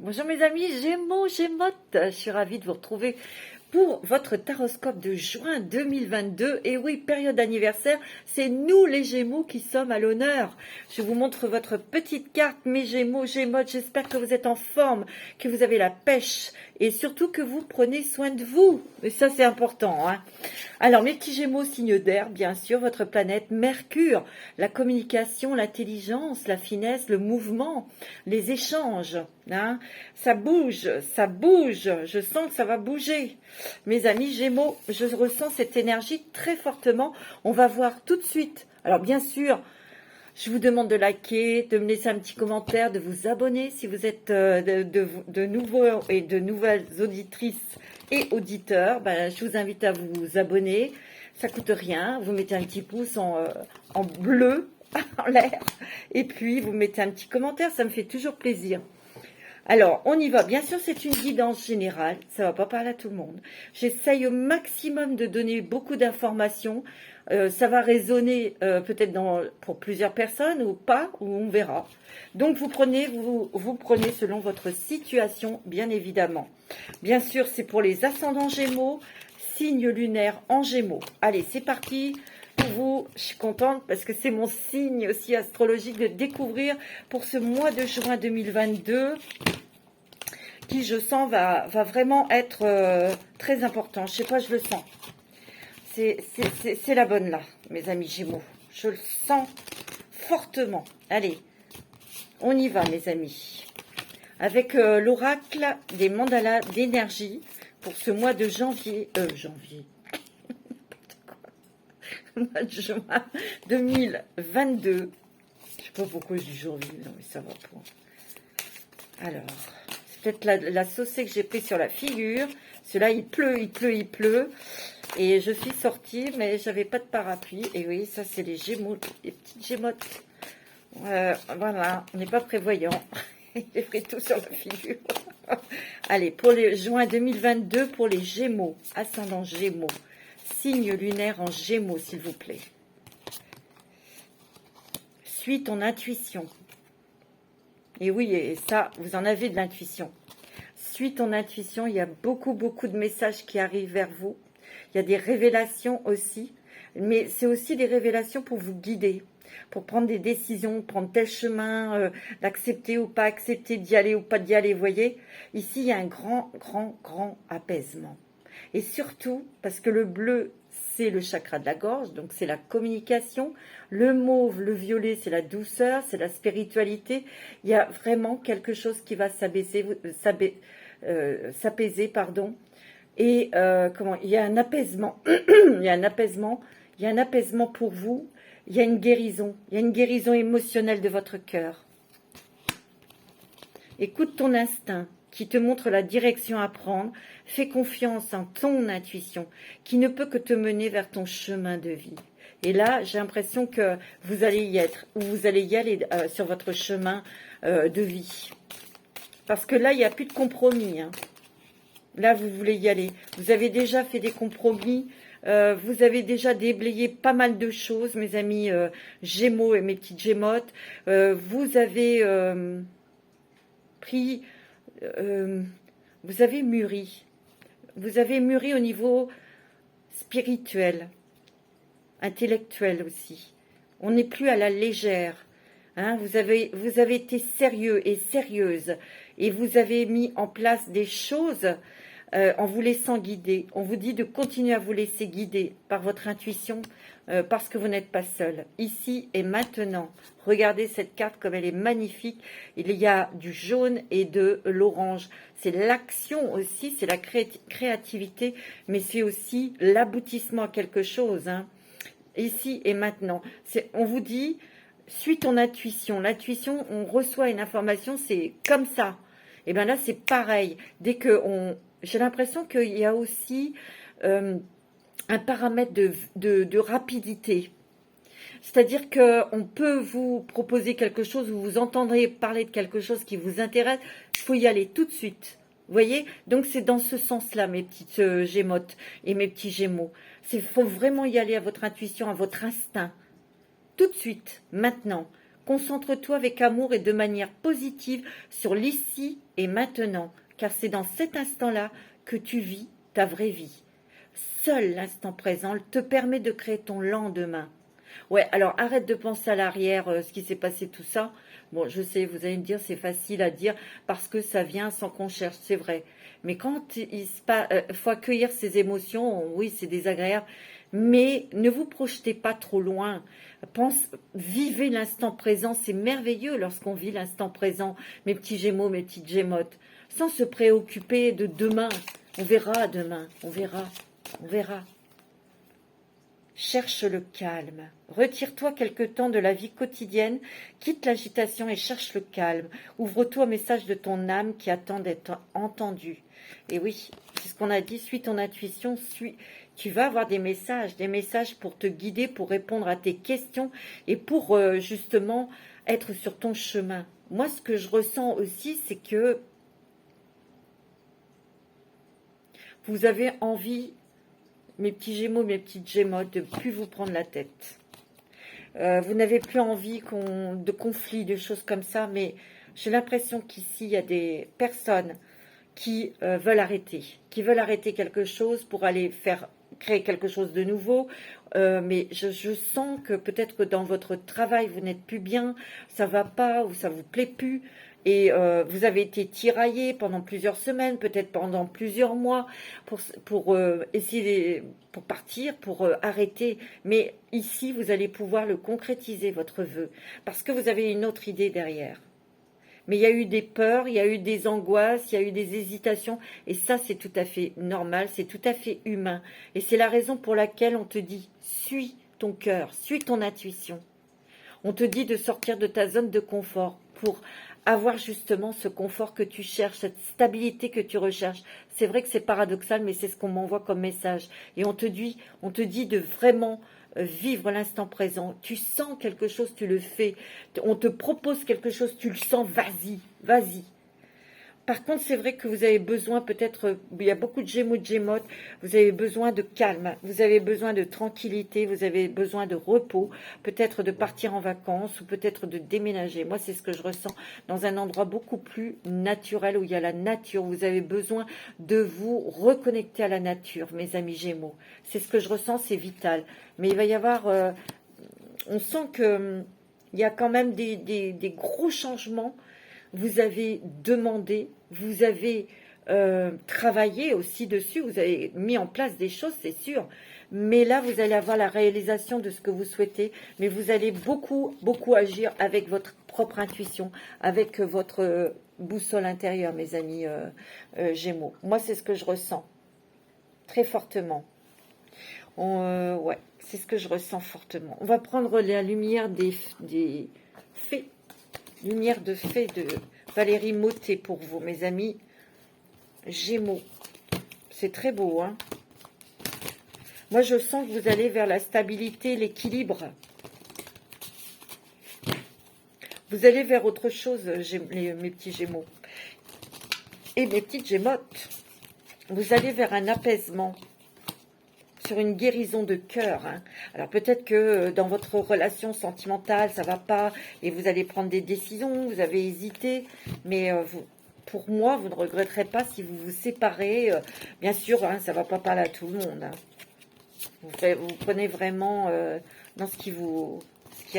Bonjour mes amis Gémeaux, Gémotes, je suis ravie de vous retrouver pour votre taroscope de juin 2022. Et oui, période anniversaire, c'est nous les Gémeaux qui sommes à l'honneur. Je vous montre votre petite carte, mes Gémeaux, Gémotes, j'espère que vous êtes en forme, que vous avez la pêche et surtout que vous prenez soin de vous. Et ça c'est important, hein. Alors mes petits Gémeaux, signe d'air, bien sûr, votre planète Mercure, la communication, l'intelligence, la finesse, le mouvement, les échanges, hein. Ça bouge, je sens que ça va bouger. Mes amis Gémeaux, je ressens cette énergie très fortement. On va voir tout de suite. Alors bien sûr, je vous demande de liker, de me laisser un petit commentaire, de vous abonner si vous êtes de nouveaux et de nouvelles auditrices et auditeurs. Ben, je vous invite à vous abonner. Ça coûte rien. Vous mettez un petit pouce en bleu en l'air et puis vous mettez un petit commentaire. Ça me fait toujours plaisir. Alors, on y va. Bien sûr, c'est une guidance générale. Ça ne va pas parler à tout le monde. J'essaye au maximum de donner beaucoup d'informations. Ça va résonner peut-être pour plusieurs personnes ou pas, ou on verra. Donc, vous prenez selon votre situation, bien évidemment. Bien sûr, c'est pour les ascendants Gémeaux, signe lunaire en Gémeaux. Allez, c'est parti. Pour vous, je suis contente parce que c'est mon signe aussi astrologique de découvrir pour ce mois de juin 2022 qui, je sens, va vraiment être très important. Je sais pas, je le sens. C'est la bonne là, mes amis Gémeaux. Je le sens fortement. Allez, on y va, mes amis. Avec l'oracle des mandalas d'énergie pour ce mois de janvier. Mois de juin 2022. Je sais pas pourquoi je dis janvier, non mais ça va pas. Alors, c'est peut-être la saucée que j'ai pris sur la figure. Celui-là, il pleut. Et je suis sortie, mais j'avais pas de parapluie. Et oui, ça c'est les Gémeaux, les petites Gémotes. Voilà, on n'est pas prévoyant. J'ai pris tout sur la figure. Allez, pour les juin 2022, pour les Gémeaux, ascendant Gémeaux. Signe lunaire en Gémeaux, s'il vous plaît. Suis ton intuition. Et oui, et ça, vous en avez de l'intuition. Suis ton intuition, il y a beaucoup de messages qui arrivent vers vous. Il y a des révélations aussi, mais c'est aussi des révélations pour vous guider, pour prendre des décisions, prendre tel chemin, d'accepter ou pas accepter, d'y aller ou pas d'y aller. Vous voyez, ici, il y a un grand apaisement. Et surtout, parce que le bleu, c'est le chakra de la gorge, donc c'est la communication. Le mauve, le violet, c'est la douceur, c'est la spiritualité. Il y a vraiment quelque chose qui va s'apaiser, pardon. Et il y a un apaisement. Il y a un apaisement pour vous. Il y a une guérison. Il y a une guérison émotionnelle de votre cœur. Écoute ton instinct qui te montre la direction à prendre. Fais confiance en ton intuition qui ne peut que te mener vers ton chemin de vie. Et là, j'ai l'impression que vous allez y être, ou vous allez y aller sur votre chemin de vie. Parce que là, il n'y a plus de compromis. Hein. Là, vous voulez y aller. Vous avez déjà fait des compromis. Vous avez déjà déblayé pas mal de choses, mes amis Gémeaux et mes petites Gémotes. Vous avez pris... vous avez mûri. Vous avez mûri au niveau spirituel, intellectuel aussi. On n'est plus à la légère. Hein, vous avez été sérieux et sérieuse. Et vous avez mis en place des choses en vous laissant guider. On vous dit de continuer à vous laisser guider par votre intuition parce que vous n'êtes pas seul. Ici et maintenant, regardez cette carte comme elle est magnifique. Il y a du jaune et de l'orange. C'est l'action aussi, c'est la créativité, mais c'est aussi l'aboutissement à quelque chose. Hein. Ici et maintenant. On vous dit, suis ton intuition. L'intuition, on reçoit une information, c'est comme ça. Et bien là, c'est pareil. J'ai l'impression qu'il y a aussi un paramètre de rapidité. C'est-à-dire qu'on peut vous proposer quelque chose, vous entendrez parler de quelque chose qui vous intéresse, il faut y aller tout de suite. Vous voyez? Donc c'est dans ce sens-là, mes petites Gémotes et mes petits Gémeaux. Il faut vraiment y aller à votre intuition, à votre instinct. Tout de suite, maintenant. Concentre-toi avec amour et de manière positive sur l'ici et maintenant, car c'est dans cet instant-là que tu vis ta vraie vie. Seul l'instant présent te permet de créer ton lendemain. Ouais, alors arrête de penser à l'arrière, ce qui s'est passé, tout ça. Bon, je sais, vous allez me dire, c'est facile à dire parce que ça vient sans qu'on cherche, c'est vrai. Mais quand faut accueillir ses émotions, oui, c'est désagréable, mais ne vous projetez pas trop loin. Vivez l'instant présent, c'est merveilleux lorsqu'on vit l'instant présent, mes petits Gémeaux, mes petites Gémottes, sans se préoccuper de demain. On verra demain, on verra, on verra. Cherche le calme. Retire-toi quelque temps de la vie quotidienne, quitte l'agitation et cherche le calme. Ouvre-toi au message de ton âme qui attend d'être entendu. Et oui, c'est ce qu'on a dit, suis ton intuition, tu vas avoir des messages pour te guider, pour répondre à tes questions et pour justement être sur ton chemin. Moi, ce que je ressens aussi, c'est que vous avez envie, mes petits Gémeaux, mes petites Gémottes, de ne plus vous prendre la tête. Vous n'avez plus envie de conflits, de choses comme ça, mais j'ai l'impression qu'ici, il y a des personnes qui veulent arrêter quelque chose pour aller créer quelque chose de nouveau. Mais je sens que peut-être que dans votre travail, vous n'êtes plus bien, ça va pas ou ça vous plaît plus. Et vous avez été tiraillé pendant plusieurs semaines, peut-être pendant plusieurs mois, pour essayer, pour partir, pour arrêter. Mais ici, vous allez pouvoir le concrétiser, votre vœu, parce que vous avez une autre idée derrière. Mais il y a eu des peurs, il y a eu des angoisses, il y a eu des hésitations, et ça, c'est tout à fait normal, c'est tout à fait humain. Et c'est la raison pour laquelle on te dit, suis ton cœur, suis ton intuition. On te dit de sortir de ta zone de confort pour avoir justement ce confort que tu cherches, cette stabilité que tu recherches. C'est vrai que c'est paradoxal, mais c'est ce qu'on m'envoie comme message. Et on te dit de vraiment vivre l'instant présent. Tu sens quelque chose, tu le fais. On te propose quelque chose, tu le sens, vas-y, vas-y. Par contre, c'est vrai que vous avez besoin peut-être, il y a beaucoup de Gémeaux, de Gémottes, vous avez besoin de calme, vous avez besoin de tranquillité, vous avez besoin de repos, peut-être de partir en vacances ou peut-être de déménager. Moi, c'est ce que je ressens dans un endroit beaucoup plus naturel où il y a la nature. Vous avez besoin de vous reconnecter à la nature, mes amis Gémeaux. C'est ce que je ressens, c'est vital. Mais il va y avoir, on sent que il y a quand même des gros changements. Vous avez demandé, vous avez travaillé aussi dessus, vous avez mis en place des choses, c'est sûr. Mais là, vous allez avoir la réalisation de ce que vous souhaitez, mais vous allez beaucoup, beaucoup agir avec votre propre intuition, avec votre boussole intérieure, mes amis Gémeaux. Moi, c'est ce que je ressens, très fortement. Ouais, c'est ce que je ressens fortement. On va prendre la lumière des fées. Lumière de fée de Valérie Mottet pour vous, mes amis Gémeaux. C'est très beau, hein. Moi, je sens que vous allez vers la stabilité, l'équilibre. Vous allez vers autre chose, mes petits Gémeaux. Et mes petites Gémottes. Vous allez vers un apaisement, sur une guérison de cœur. Hein. Alors peut-être que dans votre relation sentimentale, ça va pas et vous allez prendre des décisions, vous avez hésité, mais pour moi, vous ne regretterez pas si vous vous séparez. Bien sûr, hein, ça va pas parler à tout le monde. Hein. Vous prenez vraiment dans ce qui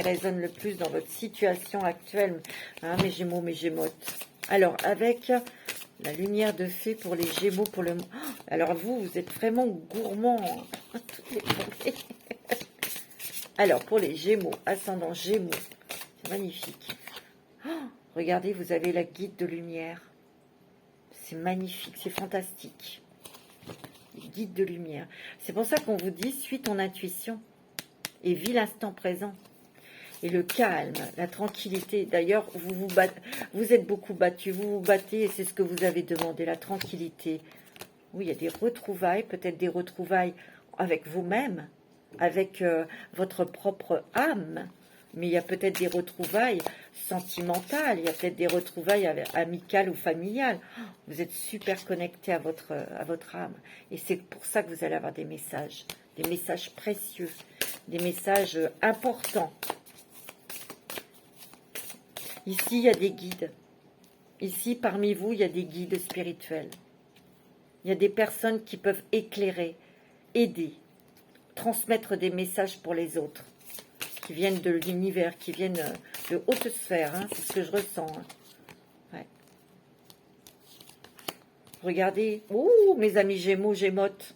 résonne le plus dans votre situation actuelle, hein, mes Gémeaux, mes Gémottes. Alors, avec la lumière de fée pour les Gémeaux, pour le... Oh, alors vous êtes vraiment gourmands. Alors, pour les Gémeaux, ascendant Gémeaux, c'est magnifique. Oh, regardez, vous avez la guide de lumière. C'est magnifique, c'est fantastique. Guide de lumière. C'est pour ça qu'on vous dit, suis ton intuition et vis l'instant présent. Et le calme, la tranquillité. D'ailleurs, vous êtes beaucoup battus, vous vous battez et c'est ce que vous avez demandé, la tranquillité. Oui, il y a des retrouvailles, peut-être des retrouvailles avec vous-même, avec votre propre âme, mais il y a peut-être des retrouvailles sentimentales, il y a peut-être des retrouvailles amicales ou familiales. Vous êtes super connecté à votre âme. Et c'est pour ça que vous allez avoir des messages précieux, des messages importants. Ici, il y a des guides. Ici, parmi vous, il y a des guides spirituels. Il y a des personnes qui peuvent éclairer, aider, transmettre des messages pour les autres, qui viennent de l'univers, qui viennent de haute sphère, hein, c'est ce que je ressens. Hein. Ouais. Regardez, ouh, mes amis Gémeaux, Gémotes,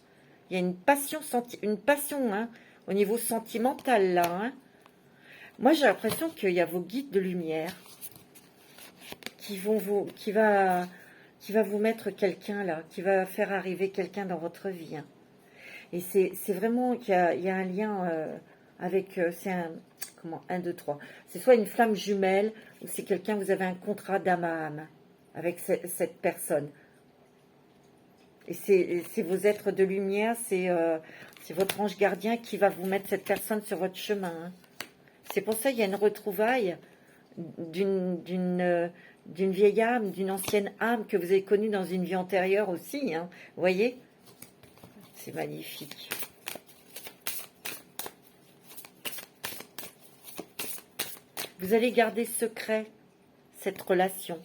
il y a une passion, hein, au niveau sentimental là. Hein. Moi, j'ai l'impression qu'il y a vos guides de lumière qui va vous mettre quelqu'un là, qui va faire arriver quelqu'un dans votre vie. Hein. Et c'est vraiment qu'il y a un lien avec, c'est un, comment, 1, 2, 3. C'est soit une flamme jumelle, ou c'est quelqu'un, vous avez un contrat d'âme à âme avec cette personne. Et c'est vos êtres de lumière, c'est votre ange gardien qui va vous mettre cette personne sur votre chemin. Hein. C'est pour ça qu'il y a une retrouvaille d'une vieille âme, d'une ancienne âme que vous avez connue dans une vie antérieure aussi. Hein. Vous voyez? C'est magnifique. Vous allez garder secret cette relation.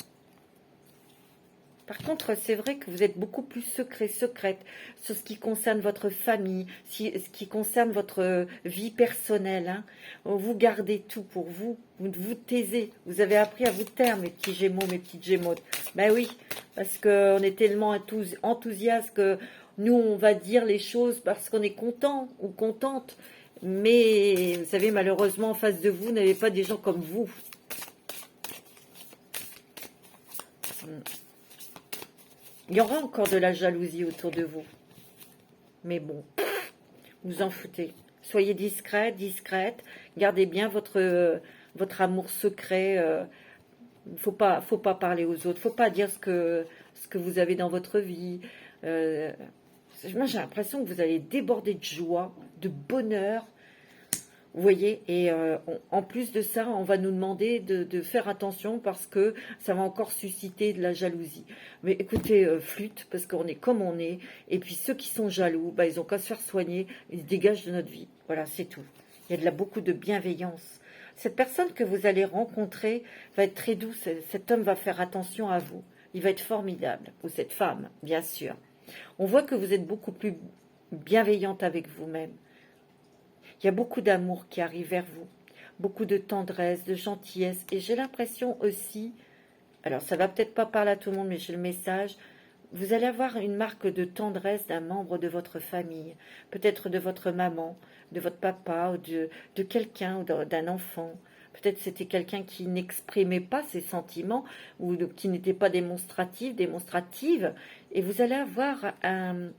Par contre, c'est vrai que vous êtes beaucoup plus secrète sur ce qui concerne votre famille, ce qui concerne votre vie personnelle. Hein. Vous gardez tout pour vous, vous vous taisez. Vous avez appris à vous taire, mes petits Gémeaux, mes petites Gémeautes. Ben oui, parce qu'on est tellement enthousiaste que nous, on va dire les choses parce qu'on est content ou contente. Mais, vous savez, malheureusement, en face de vous, n'avez pas des gens comme vous. Il y aura encore de la jalousie autour de vous. Mais bon, vous en foutez. Soyez discret, discrète. Gardez bien votre amour secret. Faut pas parler aux autres. Faut pas dire ce que vous avez dans votre vie. Moi, j'ai l'impression que vous allez déborder de joie, de bonheur. Vous voyez, et en plus de ça, on va nous demander de faire attention parce que ça va encore susciter de la jalousie. Mais écoutez, flûte, parce qu'on est comme on est, et puis ceux qui sont jaloux, bah, ils n'ont qu'à se faire soigner, ils se dégagent de notre vie. Voilà, c'est tout. Il y a beaucoup de bienveillance. Cette personne que vous allez rencontrer va être très douce, cet homme va faire attention à vous. Il va être formidable, ou cette femme, bien sûr. On voit que vous êtes beaucoup plus bienveillante avec vous-même. Il y a beaucoup d'amour qui arrive vers vous, beaucoup de tendresse, de gentillesse, et j'ai l'impression aussi, alors ça va peut-être pas parler à tout le monde, mais j'ai le message, vous allez avoir une marque de tendresse d'un membre de votre famille, peut-être de votre maman, de votre papa, ou de quelqu'un, ou d'un enfant. Peut-être c'était quelqu'un qui n'exprimait pas ses sentiments, ou qui n'était pas démonstrative, et vous allez avoir un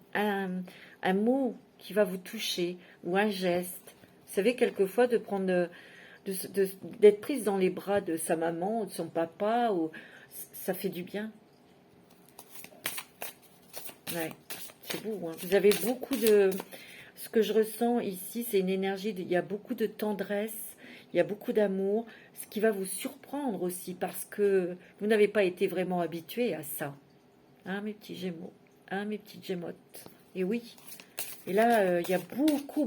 mot qui va vous toucher, ou un geste. Vous savez, quelquefois, d'être prise dans les bras de sa maman, ou de son papa, ça fait du bien. Ouais, c'est beau. Hein. Vous avez beaucoup de... Ce que je ressens ici, c'est une énergie, il y a beaucoup de tendresse, il y a beaucoup d'amour, ce qui va vous surprendre aussi, parce que vous n'avez pas été vraiment habitué à ça. Hein, mes petits Gémeaux, hein, mes petites Gémotes. Et oui, et là, il y a beaucoup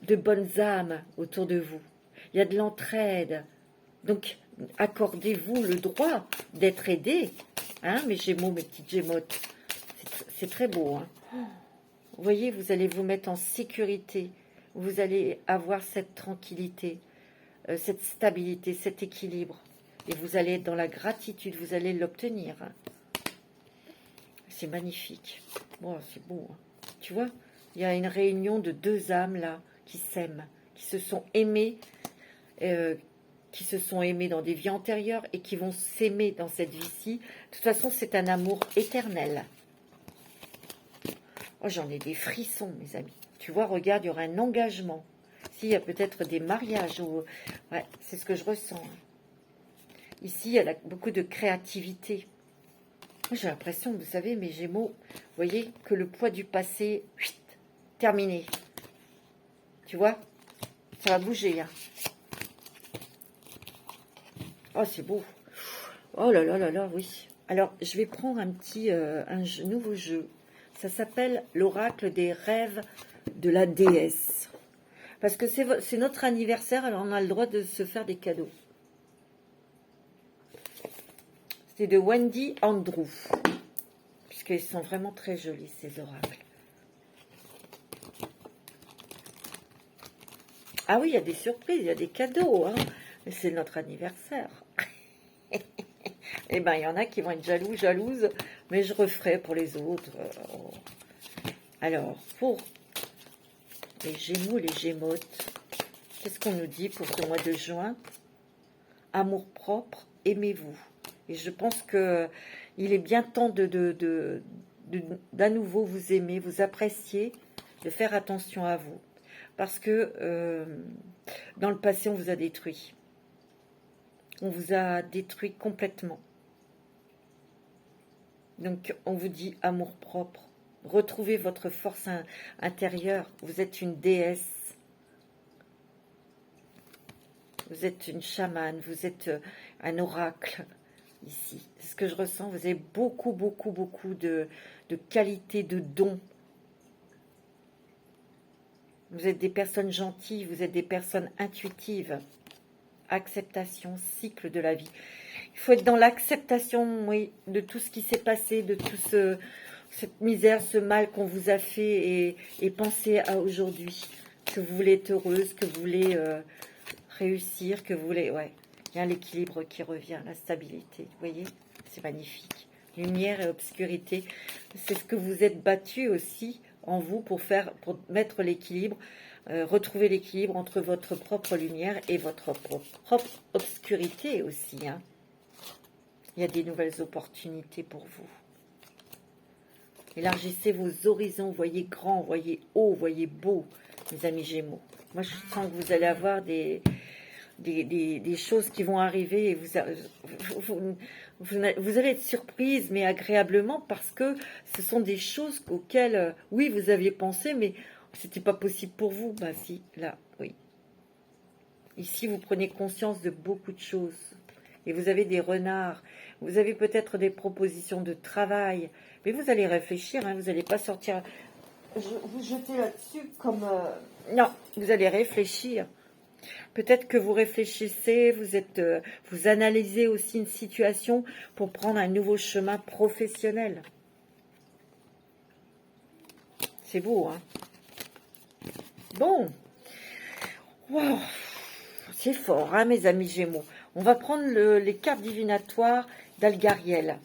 de bonnes âmes autour de vous. Il y a de l'entraide. Donc, accordez-vous le droit d'être aidé. Hein, mes Gémeaux, mes petites Gémotes. C'est très beau. Hein. Vous voyez, vous allez vous mettre en sécurité. Vous allez avoir cette tranquillité, cette stabilité, cet équilibre. Et vous allez être dans la gratitude. Vous allez l'obtenir. Hein. C'est magnifique. Bon, c'est beau. Hein. Tu vois, il y a une réunion de deux âmes là qui s'aiment, qui se sont aimés dans des vies antérieures et qui vont s'aimer dans cette vie-ci. De toute façon, c'est un amour éternel. Oh, j'en ai des frissons, mes amis. Tu vois, regarde, il y aura un engagement. Ici, il y a peut-être des mariages. Ouais, c'est ce que je ressens. Ici, il y a beaucoup de créativité. J'ai l'impression, vous savez, mes Gémeaux, vous voyez, que le poids du passé, terminé. Tu vois, ça va bouger. Hein. Oh, c'est beau. Oh là là là là, oui. Alors, je vais prendre un nouveau jeu. Ça s'appelle l'oracle des rêves de la déesse. Parce que c'est notre anniversaire, alors on a le droit de se faire des cadeaux. C'est de Wendy Andrew. Puisqu'ils sont vraiment très jolis, ces oracles. Ah oui, il y a des surprises, il y a des cadeaux. Hein. Mais c'est notre anniversaire. Eh bien, il y en a qui vont être jaloux, jalouses. Mais je referai pour les autres. Alors, pour les Gémeaux, les Gémeautes, qu'est-ce qu'on nous dit pour ce mois de juin? Amour propre, aimez-vous. Et je pense que il est bien temps d'à nouveau vous aimer, vous apprécier, de faire attention à vous. Parce que dans le passé, on vous a détruit. On vous a détruit complètement. Donc, on vous dit amour propre. Retrouvez votre force intérieure. Vous êtes une déesse. Vous êtes une chamane. Vous êtes un oracle ici. C'est ce que je ressens. Vous avez beaucoup, beaucoup, beaucoup de qualités, de dons. Vous êtes des personnes gentilles. Vous êtes des personnes intuitives. Acceptation, cycle de la vie. Il faut être dans l'acceptation, oui, de tout ce qui s'est passé, de tout cette misère, ce mal qu'on vous a fait et penser à aujourd'hui, que vous voulez être heureuse, que vous voulez réussir, que vous voulez, ouais, il y a l'équilibre qui revient, la stabilité, vous voyez, c'est magnifique. Lumière et obscurité, c'est ce que vous êtes battu aussi en vous pour mettre l'équilibre, retrouver l'équilibre entre votre propre lumière et votre propre obscurité aussi, hein. Il y a des nouvelles opportunités pour vous. Élargissez vos horizons, voyez grand, voyez haut, voyez beau, mes amis Gémeaux. Moi, je sens que vous allez avoir des choses qui vont arriver et vous allez être surprise, mais agréablement, parce que ce sont des choses auxquelles, oui, vous aviez pensé, mais c'était pas possible pour vous. Ben si, là, oui. Ici, vous prenez conscience de beaucoup de choses. Et vous avez des renards, vous avez peut-être des propositions de travail, mais vous allez réfléchir, hein, vous n'allez pas sortir, vous jeter là-dessus comme... non, vous allez réfléchir. Peut-être que vous réfléchissez, vous analysez aussi une situation pour prendre un nouveau chemin professionnel. C'est beau, hein? Bon. Wow. C'est fort, hein, mes amis Gémeaux. On va prendre les cartes divinatoires d'Algariel.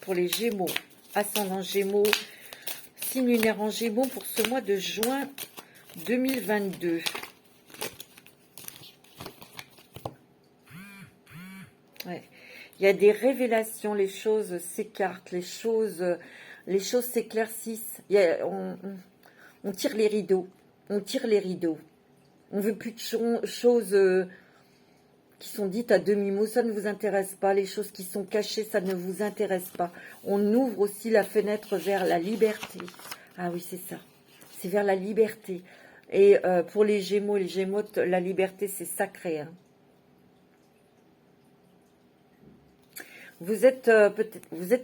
Pour les Gémeaux, ascendant Gémeaux, signe lunaire en Gémeaux pour ce mois de juin 2022. Ouais. Il y a des révélations, les choses s'écartent, les choses s'éclaircissent. On tire les rideaux, on tire les rideaux. On veut plus de choses qui sont dites à demi-mot, ça ne vous intéresse pas. Les choses qui sont cachées, ça ne vous intéresse pas. On ouvre aussi la fenêtre vers la liberté. Ah oui, c'est ça. C'est vers la liberté. Et pour les Gémeautes, la liberté, c'est sacré. Hein. Vous êtes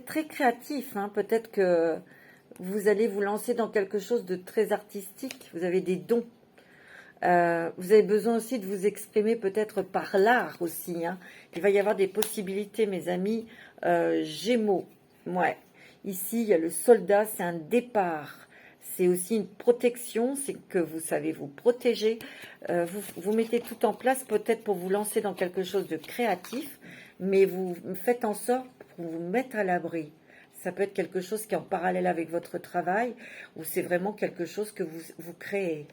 très créatif. Hein. Peut-être que vous allez vous lancer dans quelque chose de très artistique. Vous avez des dons. Vous avez besoin aussi de vous exprimer peut-être par l'art aussi. Hein. Il va y avoir des possibilités, mes amis. Gémeaux. Ouais. Ici, il y a le soldat, c'est un départ. C'est aussi une protection, c'est que vous savez vous protéger. Vous mettez tout en place peut-être pour vous lancer dans quelque chose de créatif, mais vous faites en sorte pour vous mettre à l'abri. Ça peut être quelque chose qui est en parallèle avec votre travail, ou c'est vraiment quelque chose que vous créez.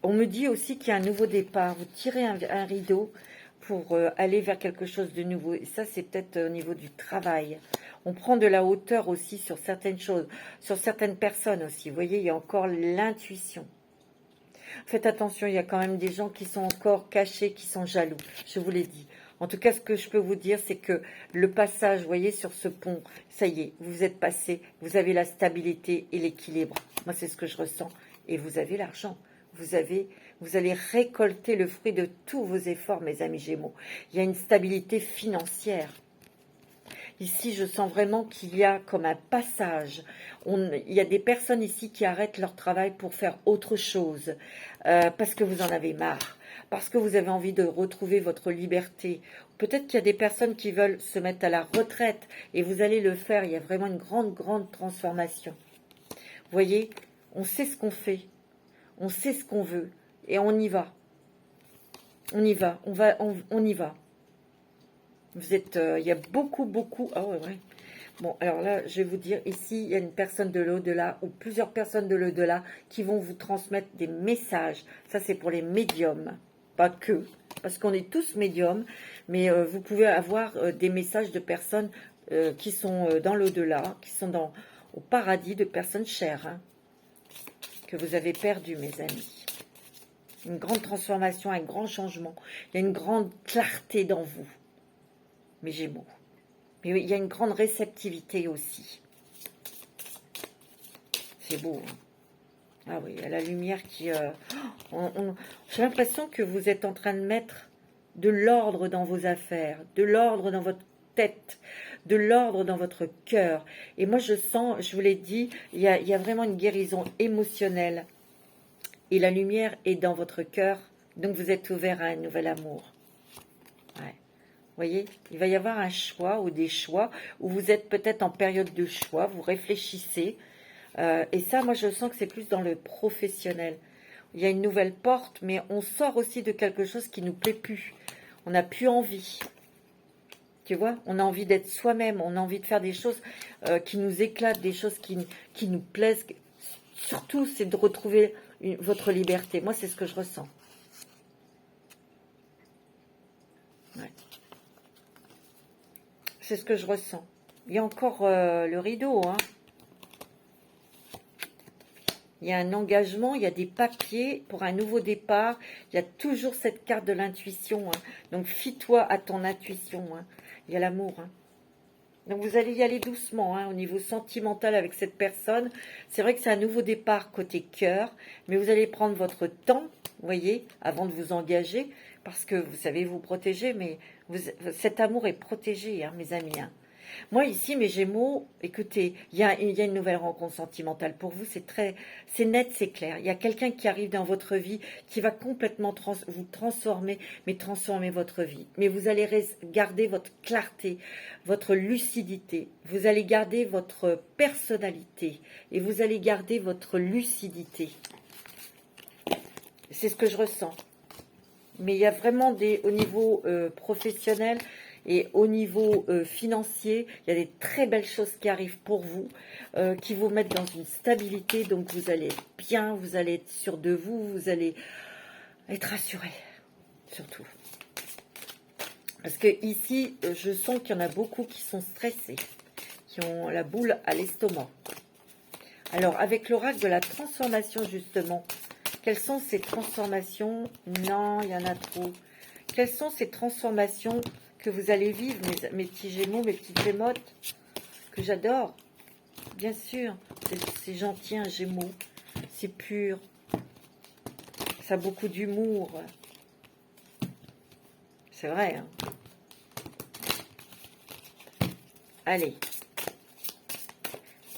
On me dit aussi qu'il y a un nouveau départ. Vous tirez un rideau pour aller vers quelque chose de nouveau. Et ça, c'est peut-être au niveau du travail. On prend de la hauteur aussi sur certaines choses, sur certaines personnes aussi. Vous voyez, il y a encore l'intuition. Faites attention, il y a quand même des gens qui sont encore cachés, qui sont jaloux. Je vous l'ai dit. En tout cas, ce que je peux vous dire, c'est que le passage, vous voyez, sur ce pont, ça y est, vous êtes passé, vous avez la stabilité et l'équilibre. Moi, c'est ce que je ressens. Et vous avez l'argent. Vous allez récolter le fruit de tous vos efforts, mes amis Gémeaux. Il y a une stabilité financière. Ici, je sens vraiment qu'il y a comme un passage. Il y a des personnes ici qui arrêtent leur travail pour faire autre chose, parce que vous en avez marre, parce que vous avez envie de retrouver votre liberté. Peut-être qu'il y a des personnes qui veulent se mettre à la retraite et vous allez le faire. Il y a vraiment une grande, grande transformation. Vous voyez, on sait ce qu'on fait, on sait ce qu'on veut et on y va. On y va, on y va. Vous êtes, il y a beaucoup, beaucoup. Ah ouais, ouais. Bon, alors là, je vais vous dire, ici, il y a une personne de l'au-delà ou plusieurs personnes de l'au-delà qui vont vous transmettre des messages. Ça, c'est pour les médiums, pas que, parce qu'on est tous médiums, mais vous pouvez avoir des messages de personnes qui sont dans l'au-delà, qui sont au paradis, de personnes chères, hein, que vous avez perdues, mes amis. Une grande transformation, un grand changement. Il y a une grande clarté dans vous, mes Gémeaux. Mais il y a une grande réceptivité aussi. C'est beau. Hein. Ah oui, il y a la lumière qui... J'ai l'impression que vous êtes en train de mettre de l'ordre dans vos affaires, de l'ordre dans votre tête, de l'ordre dans votre cœur. Et moi, je sens, je vous l'ai dit, il y a vraiment une guérison émotionnelle. Et la lumière est dans votre cœur. Donc, vous êtes ouvert à un nouvel amour. Ouais. Vous voyez, il va y avoir un choix ou des choix où vous êtes peut-être en période de choix, vous réfléchissez. Et ça, moi, je sens que c'est plus dans le professionnel. Il y a une nouvelle porte, mais on sort aussi de quelque chose qui ne nous plaît plus. On n'a plus envie. Tu vois, on a envie d'être soi-même, on a envie de faire des choses qui nous éclatent, des choses qui nous plaisent. Surtout, c'est de retrouver votre liberté. Moi, c'est ce que je ressens. Ouais. C'est ce que je ressens. Il y a encore le rideau. Hein. Il y a un engagement, il y a des papiers pour un nouveau départ. Il y a toujours cette carte de l'intuition. Hein. Donc, fie-toi à ton intuition. Hein. Il y a l'amour. Hein. Donc, vous allez y aller doucement hein, au niveau sentimental avec cette personne. C'est vrai que c'est un nouveau départ côté cœur. Mais vous allez prendre votre temps, vous voyez, avant de vous engager. Parce que vous savez vous protéger, mais cet amour est protégé, hein, mes amis. Hein. Moi, ici, mes Gémeaux, écoutez, il y a une nouvelle rencontre sentimentale pour vous. C'est net, c'est clair. Il y a quelqu'un qui arrive dans votre vie qui va complètement vous transformer, mais transformer votre vie. Mais vous allez garder votre clarté, votre lucidité. Vous allez garder votre personnalité et vous allez garder votre lucidité. C'est ce que je ressens. Mais il y a vraiment au niveau professionnel et au niveau financier, il y a des très belles choses qui arrivent pour vous, qui vous mettent dans une stabilité. Donc vous allez être bien, vous allez être sûr de vous, vous allez être rassuré, surtout. Parce que ici, je sens qu'il y en a beaucoup qui sont stressés, qui ont la boule à l'estomac. Alors, avec l'oracle de la transformation, justement, quelles sont ces transformations? Non, il y en a trop. Quelles sont ces transformations que vous allez vivre, mes petits Gémeaux, mes petites Gémottes, que j'adore? Bien sûr, c'est gentil, un Gémeaux. C'est pur. Ça a beaucoup d'humour. C'est vrai. Hein. Allez.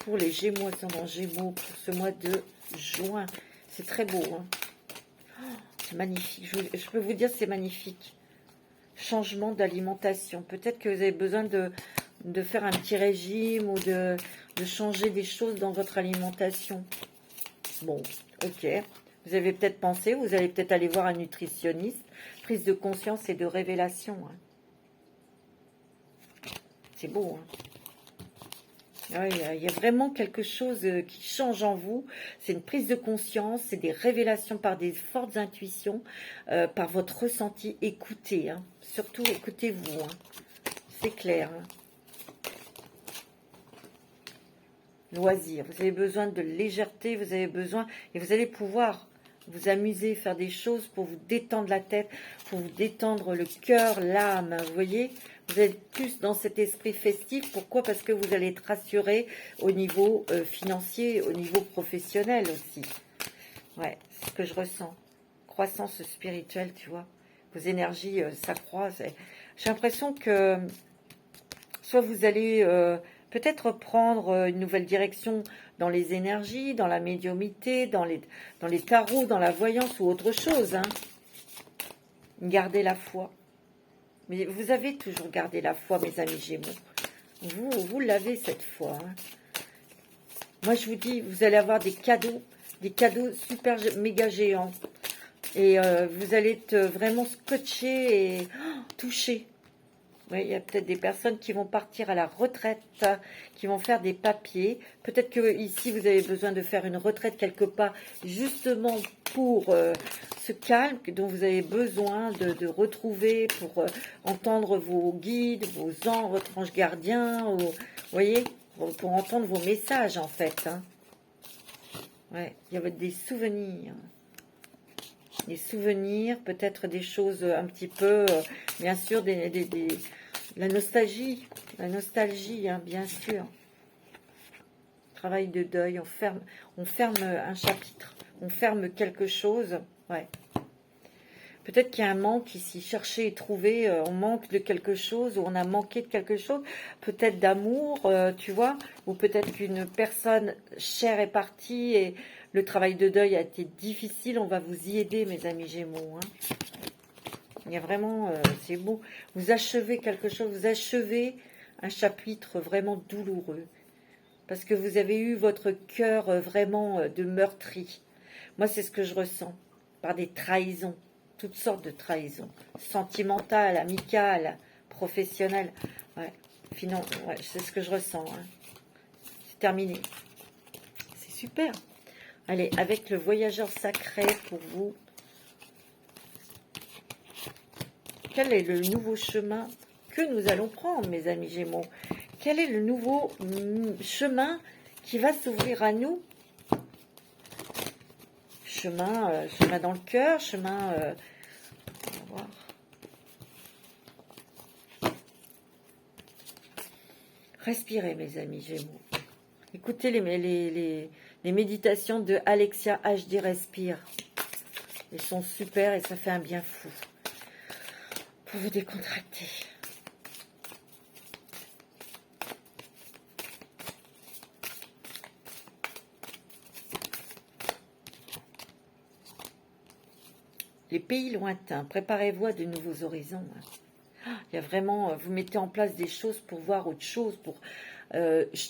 Pour les Gémeaux, ascendant Gémeaux, pour ce mois de juin. C'est très beau. Hein. Oh, c'est magnifique. Je peux vous dire, c'est magnifique. Changement d'alimentation. Peut-être que vous avez besoin de faire un petit régime ou de changer des choses dans votre alimentation. Bon, ok. Vous avez peut-être pensé, vous allez peut-être aller voir un nutritionniste. Prise de conscience et de révélation. Hein. C'est beau, hein. Il y a vraiment quelque chose qui change en vous. C'est une prise de conscience, c'est des révélations par des fortes intuitions, par votre ressenti. Écoutez, hein. Surtout écoutez-vous. Hein. C'est clair. Hein. Loisir, vous avez besoin de légèreté, vous avez besoin, et vous allez pouvoir vous amuser, faire des choses pour vous détendre la tête, pour vous détendre le cœur, l'âme, vous voyez. Vous êtes plus dans cet esprit festif. Pourquoi? Parce que vous allez être rassuré au niveau financier, au niveau professionnel aussi. Ouais, c'est ce que je ressens. Croissance spirituelle, tu vois. Vos énergies s'accroissent. J'ai l'impression que soit vous allez peut-être prendre une nouvelle direction dans les énergies, dans la médiumnité, dans les tarots, dans la voyance ou autre chose. Hein. Gardez la foi. Mais vous avez toujours gardé la foi, mes amis Gémeaux. Vous l'avez cette foi. Hein. Moi, je vous dis, vous allez avoir des cadeaux super méga géants. Et vous allez être vraiment scotché et touché. Oui, il y a peut-être des personnes qui vont partir à la retraite, qui vont faire des papiers. Peut-être que ici, vous avez besoin de faire une retraite quelque part, justement pour ce calme dont vous avez besoin de retrouver, pour entendre vos guides, vos anges, votre ange gardien, vous voyez, pour entendre vos messages, en fait. Hein. Ouais, il y a des souvenirs. Des souvenirs, peut-être des choses un petit peu, bien sûr, la nostalgie, hein, bien sûr. Travail de deuil, on ferme un chapitre, on ferme quelque chose, ouais. Peut-être qu'il y a un manque ici, chercher et trouver, on manque de quelque chose, ou on a manqué de quelque chose, peut-être d'amour, tu vois, ou peut-être qu'une personne chère est partie et le travail de deuil a été difficile, on va vous y aider, mes amis Gémeaux. Hein. Il y a vraiment, c'est beau, vous achevez quelque chose, vous achevez un chapitre vraiment douloureux, parce que vous avez eu votre cœur vraiment de meurtri. Moi, c'est ce que je ressens, par des trahisons, toutes sortes de trahisons, sentimentales, amicales, professionnelles. Ouais, ouais, c'est ce que je ressens. Hein. C'est terminé. C'est super. Allez, avec le voyageur sacré pour vous. Quel est le nouveau chemin que nous allons prendre, mes amis Gémeaux? Quel est le nouveau chemin qui va s'ouvrir à nous? Chemin dans le cœur, chemin... on va voir. Respirez, mes amis Gémeaux. Écoutez les méditations de Alexia HD Respire. Elles sont super et ça fait un bien fou. Pour vous décontracter. Les pays lointains, préparez-vous à de nouveaux horizons. Il y a vraiment, vous mettez en place des choses pour voir autre chose, pour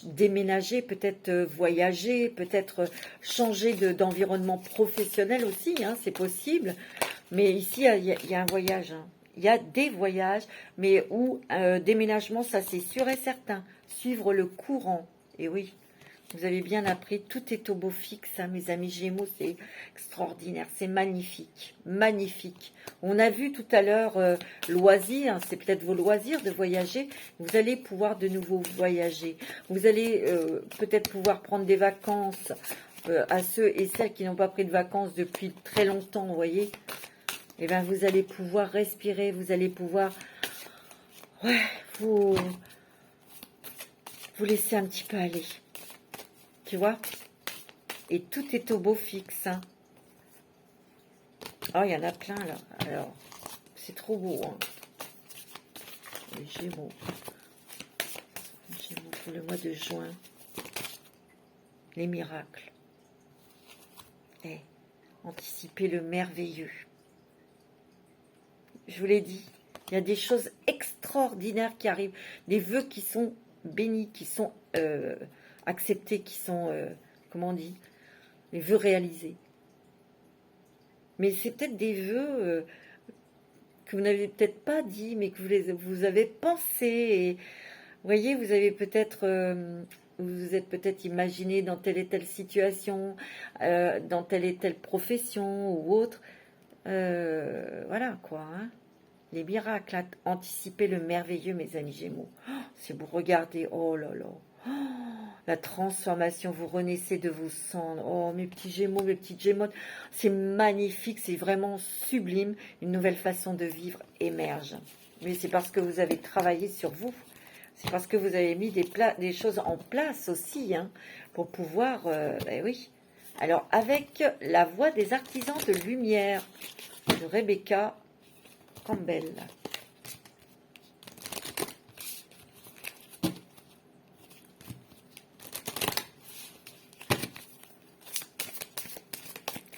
déménager, peut-être voyager, peut-être changer d'environnement professionnel aussi, hein, c'est possible. Mais ici, il y a un voyage. Hein. Il y a des voyages, mais où déménagement, ça c'est sûr et certain. Suivre le courant. Et oui, vous avez bien appris, tout est au beau fixe, hein, mes amis Gémeaux, c'est extraordinaire, c'est magnifique, magnifique. On a vu tout à l'heure loisirs, c'est peut-être vos loisirs de voyager, vous allez pouvoir de nouveau voyager. Vous allez peut-être pouvoir prendre des vacances à ceux et celles qui n'ont pas pris de vacances depuis très longtemps, vous voyez. Et bien vous allez pouvoir respirer, vous allez pouvoir vous laisser un petit peu aller. Tu vois? Et tout est au beau fixe. Hein. Oh, il y en a plein là. Alors, c'est trop beau. Hein. Les Gémeaux. Les Gémeaux pour le mois de juin. Les miracles. Et anticiper le merveilleux. Je vous l'ai dit, il y a des choses extraordinaires qui arrivent. Des vœux qui sont bénis, qui sont acceptés, qui sont, comment on dit, les vœux réalisés. Mais c'est peut-être des vœux que vous n'avez peut-être pas dit, mais que vous avez pensé. Et, vous voyez, vous avez peut-être, vous vous êtes peut-être imaginé dans telle et telle situation, dans telle et telle profession ou autre. Voilà quoi. Hein. Les miracles, anticiper le merveilleux, mes amis Gémeaux. Oh, si vous regardez, oh là là. Oh, la transformation, vous renaissez de vos cendres. Oh, mes petits Gémeaux, mes petites Gémeaux. C'est magnifique, c'est vraiment sublime. Une nouvelle façon de vivre émerge. Mais c'est parce que vous avez travaillé sur vous. C'est parce que vous avez mis des choses en place aussi, hein, pour pouvoir... ben oui. Alors, avec la voix des artisans de lumière de Rebecca Campbell.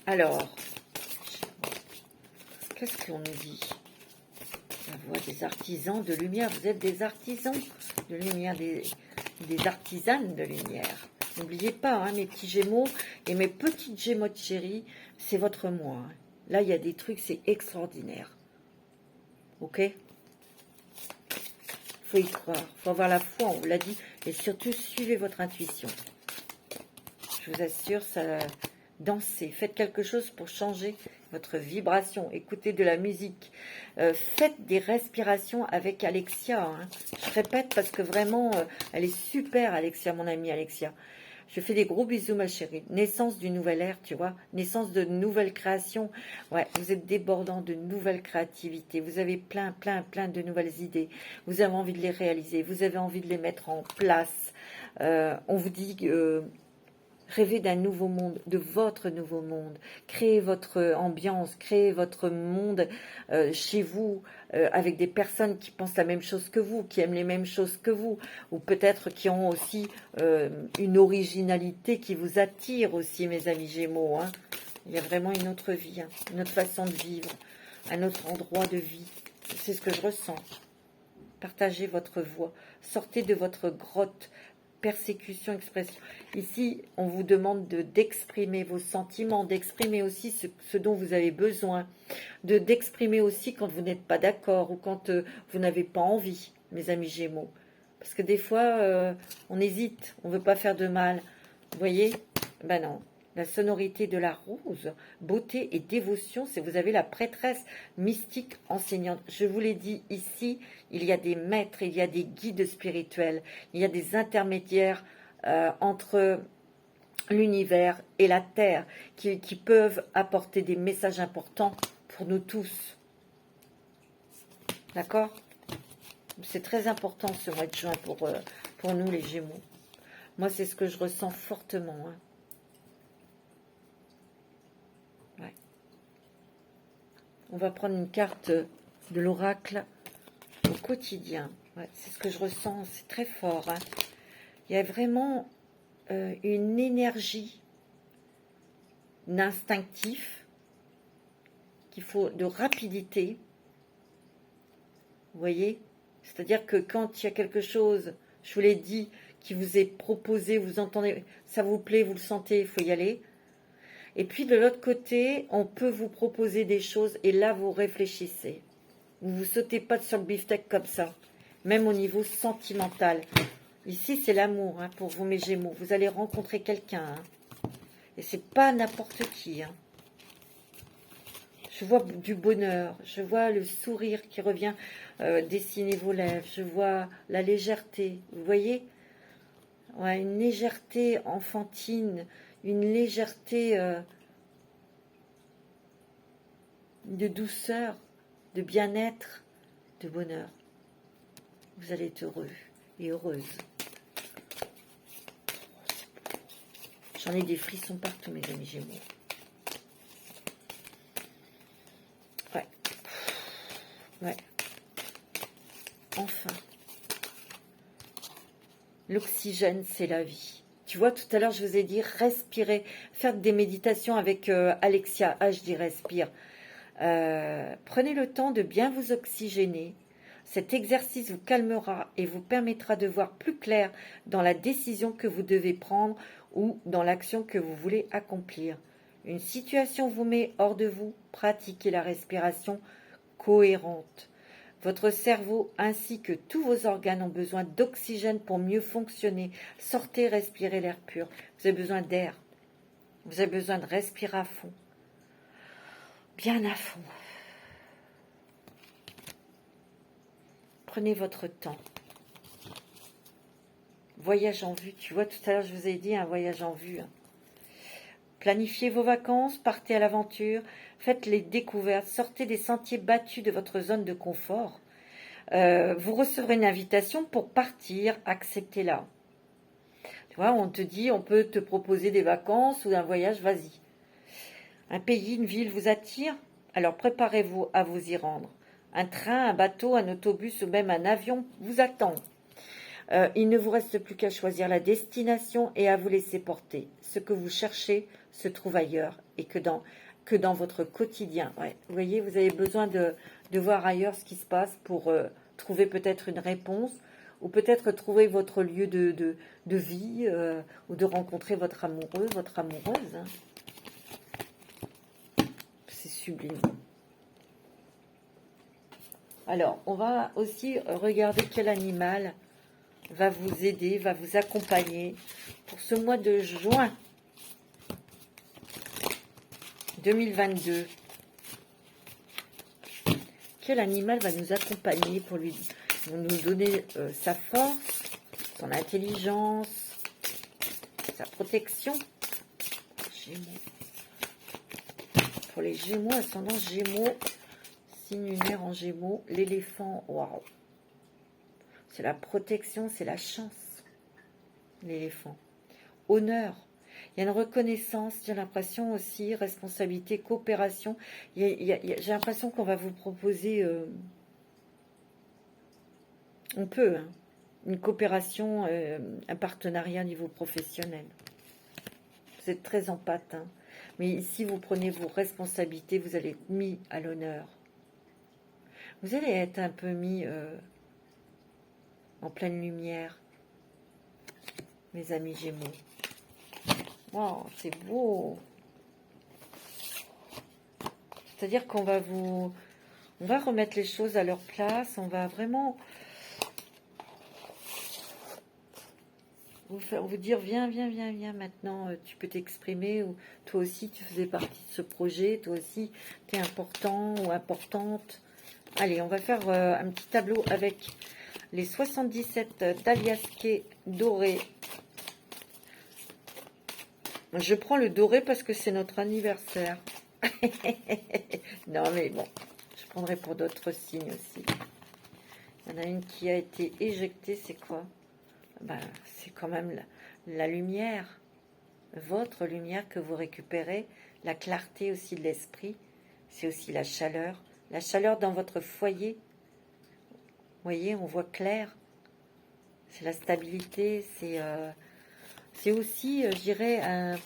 Alors, qu'est-ce qu'on nous dit? La voix des artisans de lumière. Vous êtes des artisans de lumière, des artisanes de lumière. N'oubliez pas, hein, mes petits Gémeaux et mes petites Gémeaux chérie, c'est votre moi. Hein. Là, il y a des trucs, c'est extraordinaire. Ok? Faut y croire, faut avoir la foi, on vous l'a dit, et surtout suivez votre intuition. Je vous assure, ça, dansez, faites quelque chose pour changer votre vibration, écoutez de la musique, faites des respirations avec Alexia. Hein. Je répète parce que vraiment, elle est super, Alexia, mon amie Alexia. Je fais des gros bisous, ma chérie. Naissance d'une nouvelle ère, tu vois. Naissance de nouvelles créations. Ouais, vous êtes débordant de nouvelles créativités. Vous avez plein de nouvelles idées. Vous avez envie de les réaliser. Vous avez envie de les mettre en place. On vous dit rêvez d'un nouveau monde, de votre nouveau monde. Créez votre ambiance, créez votre monde chez vous, avec des personnes qui pensent la même chose que vous, qui aiment les mêmes choses que vous, ou peut-être qui ont aussi une originalité qui vous attire aussi, mes amis Gémeaux. Hein. Il y a vraiment une autre vie, hein, une autre façon de vivre, un autre endroit de vie. C'est ce que je ressens. Partagez votre voix, sortez de votre grotte, persécution, expression. Ici, on vous demande d'exprimer vos sentiments, d'exprimer aussi ce dont vous avez besoin, d'exprimer aussi quand vous n'êtes pas d'accord ou quand vous n'avez pas envie, mes amis Gémeaux. Parce que des fois, on hésite, on ne veut pas faire de mal. Vous voyez? Ben non. La sonorité de la rose, beauté et dévotion, c'est vous avez la prêtresse mystique enseignante. Je vous l'ai dit ici, il y a des maîtres, il y a des guides spirituels, il y a des intermédiaires entre l'univers et la terre qui peuvent apporter des messages importants pour nous tous. D'accord? C'est très important ce mois de juin pour nous les Gémeaux. Moi, c'est ce que je ressens fortement. Hein. Ouais. On va prendre une carte de l'oracle au quotidien. Ouais, c'est ce que je ressens, c'est très fort. Hein. Il y a vraiment une énergie d'instinctif qu'il faut, de rapidité. Vous voyez? C'est-à-dire que quand il y a quelque chose, je vous l'ai dit, qui vous est proposé, vous entendez, ça vous plaît, vous le sentez, il faut y aller. Et puis de l'autre côté, on peut vous proposer des choses et là vous réfléchissez. Vous ne vous sautez pas sur le beefsteak comme ça, même au niveau sentimental. Ici c'est l'amour hein, pour vous mes Gémeaux. Vous allez rencontrer quelqu'un. Hein. Et c'est pas n'importe qui. Hein. Je vois du bonheur, je vois le sourire qui revient dessiner vos lèvres, je vois la légèreté, vous voyez? Ouais, une légèreté enfantine, une légèreté de douceur, de bien-être, de bonheur. Vous allez être heureux et heureuse. J'en ai des frissons partout, mes amis Gémeaux. Ouais. Ouais. Enfin. L'oxygène, c'est la vie. Tu vois, tout à l'heure, je vous ai dit, respirez. Faire des méditations avec Alexia. Ah, je dis respire. Prenez le temps de bien vous oxygéner. Cet exercice vous calmera et vous permettra de voir plus clair dans la décision que vous devez prendre ou dans l'action que vous voulez accomplir. Une situation vous met hors de vous, pratiquez la respiration cohérente. Votre cerveau ainsi que tous vos organes ont besoin d'oxygène pour mieux fonctionner. Sortez, respirez l'air pur. Vous avez besoin d'air. Vous avez besoin de respirer à fond. Bien à fond. Prenez votre temps. Voyage en vue. Tu vois, tout à l'heure, je vous ai dit un voyage en vue. Planifiez vos vacances, partez à l'aventure, faites les découvertes, sortez des sentiers battus de votre zone de confort. Vous recevrez une invitation pour partir, acceptez-la. Tu vois, on te dit, on peut te proposer des vacances ou un voyage, vas-y. Un pays, une ville vous attire, alors préparez-vous à vous y rendre. Un train, un bateau, un autobus ou même un avion vous attend. Il ne vous reste plus qu'à choisir la destination et à vous laisser porter. Ce que vous cherchez se trouve ailleurs et que dans votre quotidien. Ouais. Vous voyez, vous avez besoin de voir ailleurs ce qui se passe pour trouver peut-être une réponse, ou peut-être trouver votre lieu de vie, ou de rencontrer votre amoureux, votre amoureuse. Hein. C'est sublime. Alors, on va aussi regarder quel animal va vous aider, va vous accompagner pour ce mois de juin 2022. Quel animal va nous accompagner pour nous donner sa force, son intelligence, sa protection? Gémeaux. Pour les Gémeaux, ascendant Gémeaux, signe lunaire en Gémeaux, l'éléphant, waouh! C'est la protection, c'est la chance, l'éléphant. Honneur, il y a une reconnaissance, j'ai l'impression aussi, responsabilité, coopération. J'ai l'impression qu'on va vous proposer, on peut, hein, une coopération, un partenariat au niveau professionnel. Vous êtes très en pâte, hein, mais si vous prenez vos responsabilités, vous allez être mis à l'honneur. Vous allez être un peu mis en pleine lumière, mes amis Gémeaux. Wow, c'est beau. C'est-à-dire qu'on va on va remettre les choses à leur place, on va vraiment vous dire, viens maintenant, tu peux t'exprimer, ou toi aussi tu faisais partie de ce projet, toi aussi tu es important ou importante. Allez, on va faire un petit tableau avec les 77 Daliasquet dorés. Je prends le doré parce que c'est notre anniversaire. Non, mais bon, je prendrai pour d'autres signes aussi. Il y en a une qui a été éjectée, c'est quoi? Ben, c'est quand même la lumière, votre lumière que vous récupérez, la clarté aussi de l'esprit, c'est aussi la chaleur dans votre foyer. Vous voyez, on voit clair, c'est la stabilité, c'est aussi, je dirais,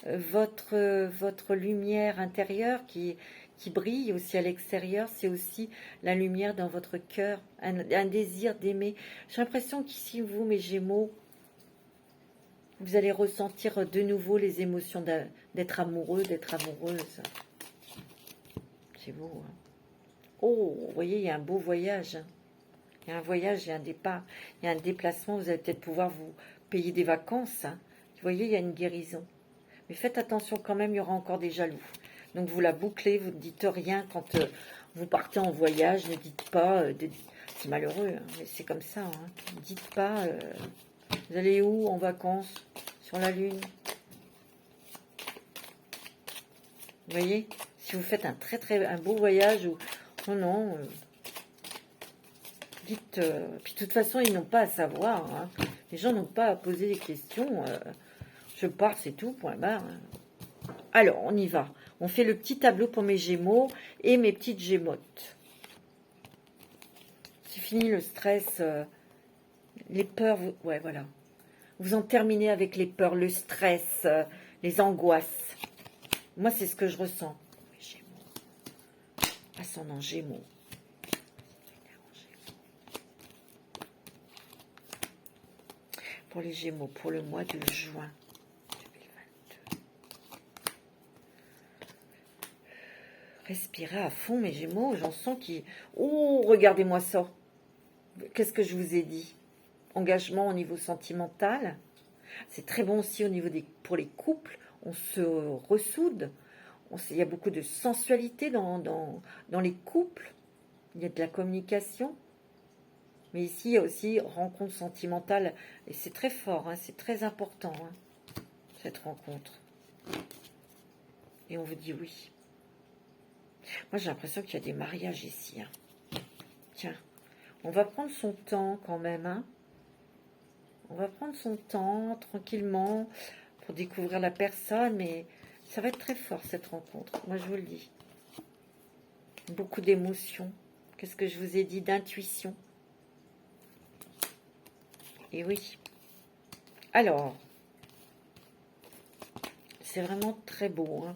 votre lumière intérieure qui brille aussi à l'extérieur, c'est aussi la lumière dans votre cœur, un désir d'aimer. J'ai l'impression qu'ici, vous, mes Gémeaux, vous allez ressentir de nouveau les émotions d'être amoureux, d'être amoureuse. C'est beau, hein. Oh, vous voyez, il y a un beau voyage. Il y a un voyage, il y a un départ, il y a un déplacement. Vous allez peut-être pouvoir vous payer des vacances. Hein. Vous voyez, il y a une guérison. Mais faites attention quand même, il y aura encore des jaloux. Donc vous la bouclez, vous ne dites rien quand vous partez en voyage. Ne dites pas, c'est malheureux, hein, mais c'est comme ça. Hein. Ne dites pas, vous allez où en vacances? Sur la Lune? Vous voyez? Si vous faites un beau voyage, ou oh non, dites, puis de toute façon, ils n'ont pas à savoir. Hein. Les gens n'ont pas à poser des questions. Je pars, c'est tout, point barre. Alors, on y va. On fait le petit tableau pour mes Gémeaux et mes petites Gémottes. C'est fini le stress, les peurs. Ouais, voilà. Vous en terminez avec les peurs, le stress, les angoisses. Moi, c'est ce que je ressens. Gémeaux. Ascendant Gémeaux. Pour les Gémeaux, pour le mois de juin 2022. Respirez à fond, mes Gémeaux. J'en sens qui... Oh, regardez-moi ça. Qu'est-ce que je vous ai dit? Engagement au niveau sentimental. C'est très bon aussi au niveau pour les couples. On se ressoude. Il y a beaucoup de sensualité dans les couples. Il y a de la communication. Mais ici, il y a aussi rencontre sentimentale. Et c'est très fort, hein, c'est très important, hein, cette rencontre. Et on vous dit oui. Moi, j'ai l'impression qu'il y a des mariages ici. Hein. Tiens, on va prendre son temps quand même. Hein. On va prendre son temps, tranquillement, pour découvrir la personne. Mais ça va être très fort, cette rencontre. Moi, je vous le dis. Beaucoup d'émotions. Qu'est-ce que je vous ai dit? D'intuition. Et oui. Alors, c'est vraiment très beau. Hein.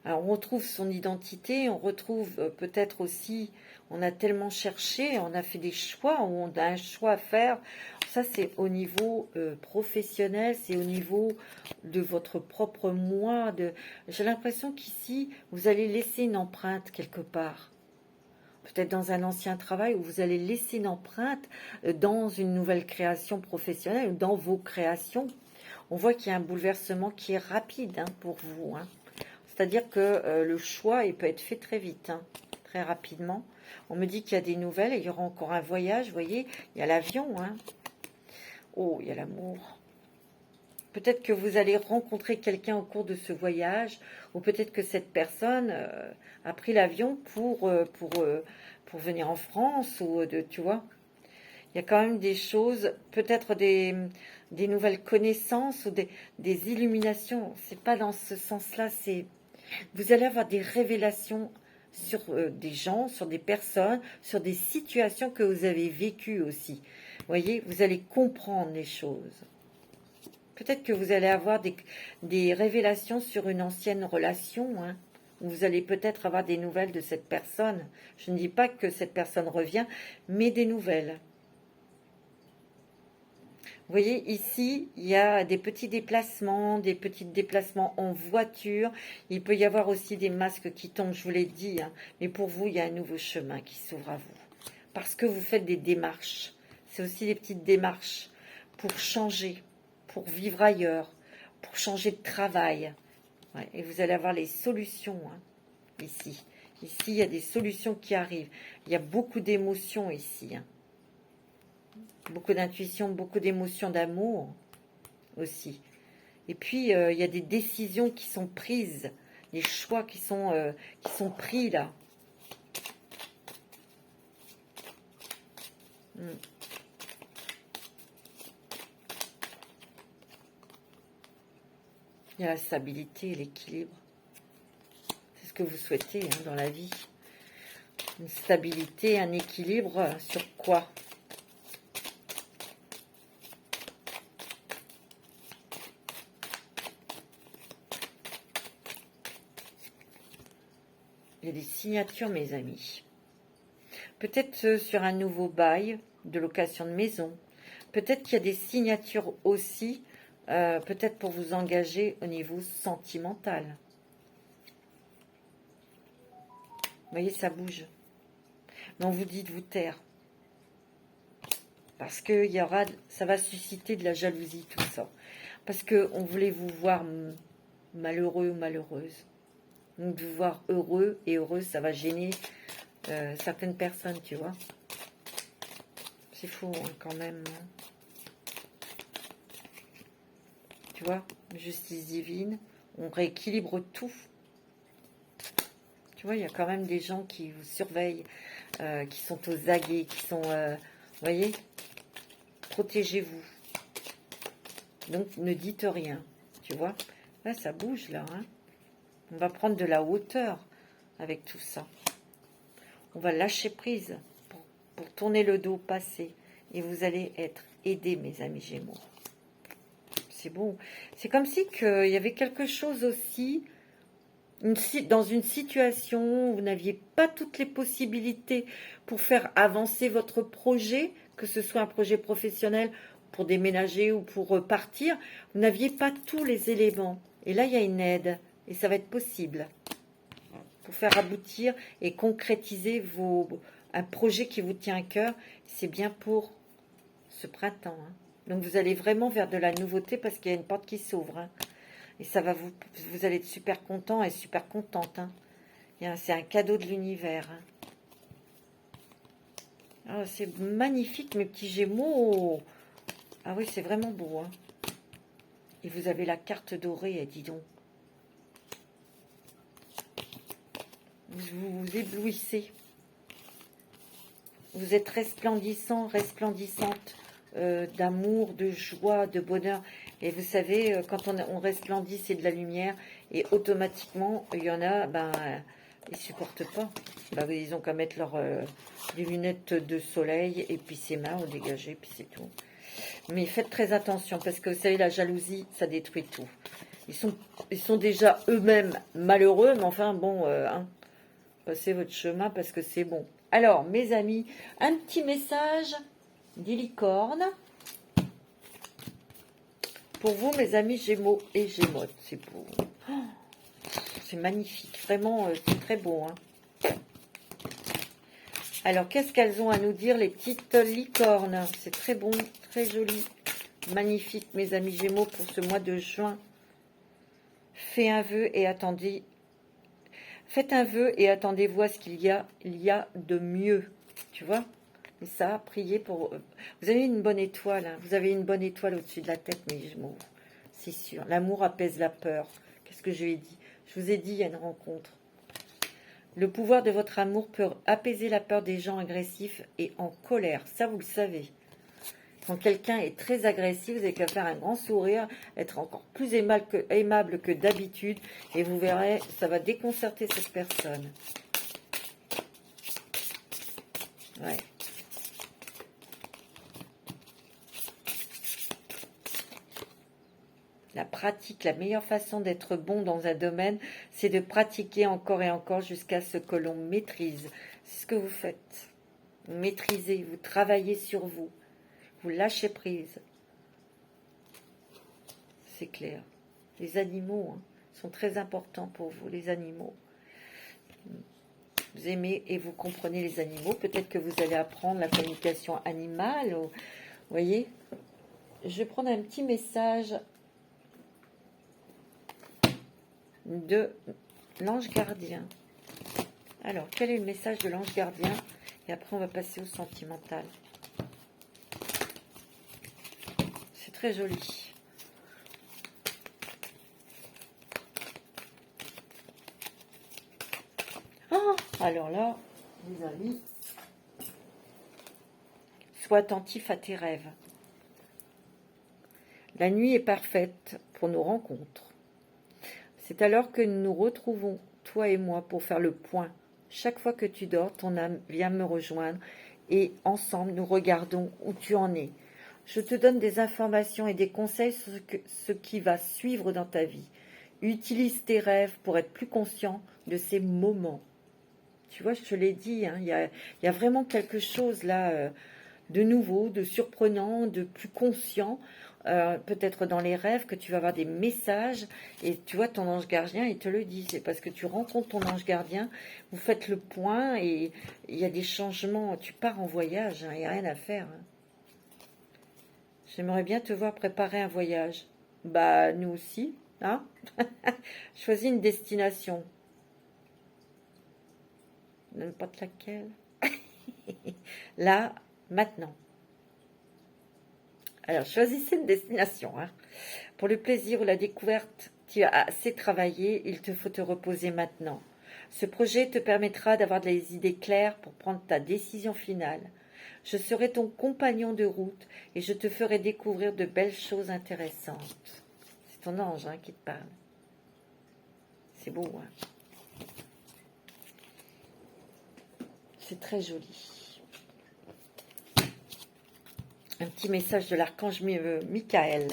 Alors, on retrouve son identité, on retrouve peut-être aussi, on a tellement cherché, on a fait des choix, on a un choix à faire. Ça, c'est au niveau professionnel, c'est au niveau de votre propre moi. J'ai l'impression qu'ici, vous allez laisser une empreinte quelque part. Peut-être dans un ancien travail où vous allez laisser une empreinte dans une nouvelle création professionnelle ou dans vos créations. On voit qu'il y a un bouleversement qui est rapide pour vous. C'est-à-dire que le choix il peut être fait très vite, très rapidement. On me dit qu'il y a des nouvelles et il y aura encore un voyage. Vous voyez, il y a l'avion. Oh, il y a l'amour. Peut-être que vous allez rencontrer quelqu'un au cours de ce voyage, ou peut-être que cette personne a pris l'avion pour venir en France, ou tu vois. Il y a quand même des choses, peut-être des nouvelles connaissances ou des illuminations. C'est pas dans ce sens-là, c'est vous allez avoir des révélations sur des gens, sur des personnes, sur des situations que vous avez vécues aussi. Vous voyez, vous allez comprendre les choses. Peut-être que vous allez avoir des révélations sur une ancienne relation, où vous allez peut-être avoir des nouvelles de cette personne. Je ne dis pas que cette personne revient, mais des nouvelles. Vous voyez, ici, il y a des petits déplacements en voiture. Il peut y avoir aussi des masques qui tombent, je vous l'ai dit. Mais pour vous, il y a un nouveau chemin qui s'ouvre à vous. Parce que vous faites des démarches. C'est aussi des petites démarches pour changer, pour vivre ailleurs, pour changer de travail. Ouais, et vous allez avoir les solutions ici. Ici, il y a des solutions qui arrivent. Il y a beaucoup d'émotions ici. Beaucoup d'intuition, beaucoup d'émotions, d'amour aussi. Et puis, il y a des décisions qui sont prises, des choix qui sont pris là. Il y a la stabilité et l'équilibre. C'est ce que vous souhaitez dans la vie. Une stabilité, un équilibre sur quoi ? Il y a des signatures, mes amis. Peut-être sur un nouveau bail de location de maison. Peut-être qu'il y a des signatures aussi, peut-être pour vous engager au niveau sentimental. Vous voyez, ça bouge. Mais on vous dit de vous taire. Parce que ça va susciter de la jalousie, tout ça. Parce qu'on voulait vous voir malheureux ou malheureuse. Donc, de vous voir heureux et heureuse, ça va gêner certaines personnes, tu vois. C'est fou, quand même. Tu vois, justice divine, on rééquilibre tout. Tu vois, il y a quand même des gens qui vous surveillent, qui sont aux aguets, qui sont... vous voyez, protégez-vous. Donc, ne dites rien, tu vois. Là, ça bouge, là. On va prendre de la hauteur avec tout ça. On va lâcher prise pour tourner le dos, passer. Et vous allez être aidés, mes amis Gémeaux. C'est bon. C'est comme si il y avait quelque chose aussi, dans une situation où vous n'aviez pas toutes les possibilités pour faire avancer votre projet, que ce soit un projet professionnel pour déménager ou pour partir, vous n'aviez pas tous les éléments. Et là, il y a une aide. Et ça va être possible pour faire aboutir et concrétiser un projet qui vous tient à cœur. C'est bien pour ce printemps. Donc vous allez vraiment vers de la nouveauté parce qu'il y a une porte qui s'ouvre. Et ça va vous allez être super content et super contente. C'est un cadeau de l'univers. Ah, c'est magnifique, mes petits Gémeaux. Ah oui, c'est vraiment beau. Et vous avez la carte dorée, dis donc. Vous vous éblouissez. Vous êtes resplendissant, resplendissante d'amour, de joie, de bonheur. Et vous savez, quand on resplendit, c'est de la lumière. Et automatiquement, il y en a, ils supportent pas. Ils ont qu'à mettre des lunettes de soleil et puis ses mains ont dégagé, puis c'est tout. Mais faites très attention parce que vous savez, la jalousie, ça détruit tout. Ils sont déjà eux-mêmes malheureux, mais enfin bon, hein, passez votre chemin parce que c'est bon. Alors, mes amis, un petit message des licornes. Pour vous, mes amis Gémeaux et Gémeaux, c'est beau. Oh, c'est magnifique, vraiment, c'est très beau. Hein. Alors, qu'est-ce qu'elles ont à nous dire, les petites licornes? C'est très bon, très joli, magnifique, mes amis Gémeaux, pour ce mois de juin. Faites un vœu et attendez. Faites un vœu et attendez-vous à ce qu'il y a de mieux. Tu vois? Et ça, priez pour... Vous avez une bonne étoile, hein. Vous avez une bonne étoile au-dessus de la tête, mes Gémeaux. C'est sûr. L'amour apaise la peur. Qu'est-ce que je lui ai dit? Je vous ai dit, il y a une rencontre. Le pouvoir de votre amour peut apaiser la peur des gens agressifs et en colère. Ça, vous le savez. Quand quelqu'un est très agressif, vous n'avez qu'à faire un grand sourire, être encore plus aimable que d'habitude, et vous verrez, ça va déconcerter cette personne. Ouais. La pratique, la meilleure façon d'être bon dans un domaine, c'est de pratiquer encore et encore jusqu'à ce que l'on maîtrise. C'est ce que vous faites. Vous maîtrisez, vous travaillez sur vous. Vous lâchez prise. C'est clair. Les animaux hein, sont très importants pour vous, les animaux. Vous aimez et vous comprenez les animaux. Peut-être que vous allez apprendre la communication animale. Vous voyez, je vais prendre un petit message de l'ange gardien. Alors, quel est le message de l'ange gardien? Et après, on va passer au sentimental. C'est très joli. Oh, alors là, les amis, sois attentif à tes rêves. La nuit est parfaite pour nos rencontres. C'est alors que nous nous retrouvons, toi et moi, pour faire le point. Chaque fois que tu dors, ton âme vient me rejoindre et ensemble, nous regardons où tu en es. Je te donne des informations et des conseils sur ce qui va suivre dans ta vie. Utilise tes rêves pour être plus conscient de ces moments. Tu vois, je te l'ai dit, hein, il y a vraiment quelque chose là de nouveau, de surprenant, de plus conscient. Peut-être dans les rêves que tu vas avoir des messages et tu vois ton ange gardien il te le dit, c'est parce que tu rencontres ton ange gardien, vous faites le point et il y a des changements, tu pars en voyage, hein, il n'y a rien à faire hein. J'aimerais bien te voir préparer un voyage. Bah nous aussi hein. Choisis une destination, n'importe laquelle. Là maintenant. Alors, choisissez une destination. Hein. Pour le plaisir ou la découverte, tu as assez travaillé, il te faut te reposer maintenant. Ce projet te permettra d'avoir des idées claires pour prendre ta décision finale. Je serai ton compagnon de route et je te ferai découvrir de belles choses intéressantes. C'est ton ange hein, qui te parle. C'est beau, hein. C'est très joli. Un petit message de l'archange Michael.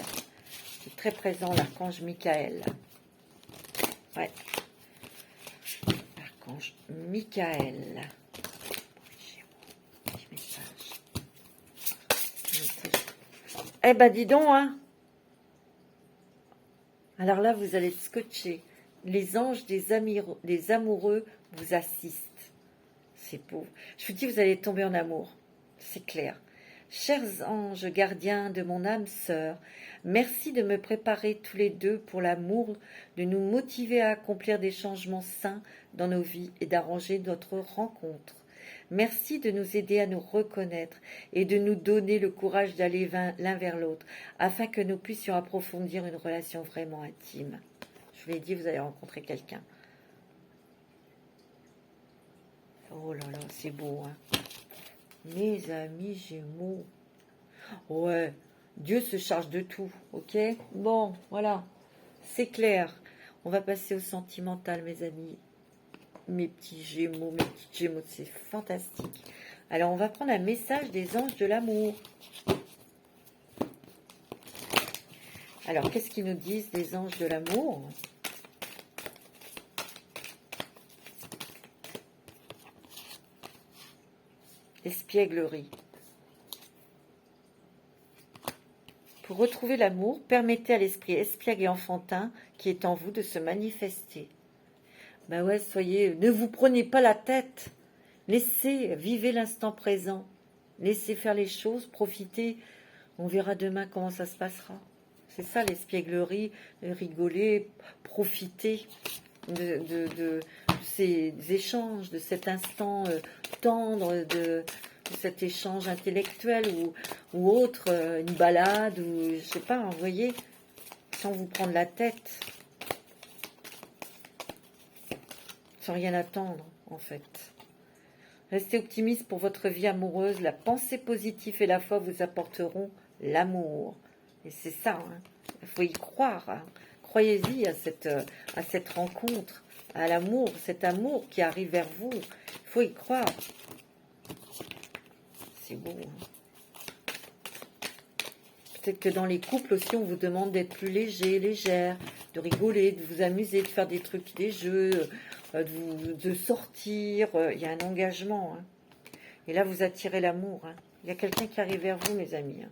C'est très présent, l'archange Michael. Ouais. L'archange Michael. Petit message. Eh ben, dis donc, hein. Alors là, vous allez scotcher. Les anges des amoureux vous assistent. C'est beau. Je vous dis, vous allez tomber en amour. C'est clair. Chers anges gardiens de mon âme sœur, merci de me préparer tous les deux pour l'amour, de nous motiver à accomplir des changements sains dans nos vies et d'arranger notre rencontre. Merci de nous aider à nous reconnaître et de nous donner le courage d'aller l'un vers l'autre afin que nous puissions approfondir une relation vraiment intime. Je vous l'ai dit, vous allez rencontrer quelqu'un. Oh là là, c'est beau, hein. Mes amis Gémeaux. Ouais, Dieu se charge de tout, ok? Bon, voilà, c'est clair. On va passer au sentimental, mes amis. Mes petits Gémeaux, mes petites Gémeaux, c'est fantastique. Alors, on va prendre un message des anges de l'amour. Alors, qu'est-ce qu'ils nous disent, les anges de l'amour? Espièglerie. Pour retrouver l'amour, permettez à l'esprit espiègle et enfantin qui est en vous de se manifester. Ben ouais, ne vous prenez pas la tête. Vivez l'instant présent. Laissez faire les choses, profitez. On verra demain comment ça se passera. C'est ça l'espièglerie, rigoler, profiter de ces échanges, de cet instant tendre, de cet échange intellectuel ou autre, une balade, ou je sais pas, vous voyez, sans vous prendre la tête, sans rien attendre en fait. Restez optimiste pour votre vie amoureuse, la pensée positive et la foi vous apporteront l'amour. Et c'est ça, hein. Il faut y croire, hein. Croyez-y à cette rencontre, à l'amour, cet amour qui arrive vers vous, il faut y croire. C'est beau, hein. Peut-être que dans les couples aussi, on vous demande d'être plus léger, légère, de rigoler, de vous amuser, de faire des trucs, des jeux, de sortir. Il y a un engagement, hein. Et là, vous attirez l'amour, hein. Il y a quelqu'un qui arrive vers vous, mes amis, hein.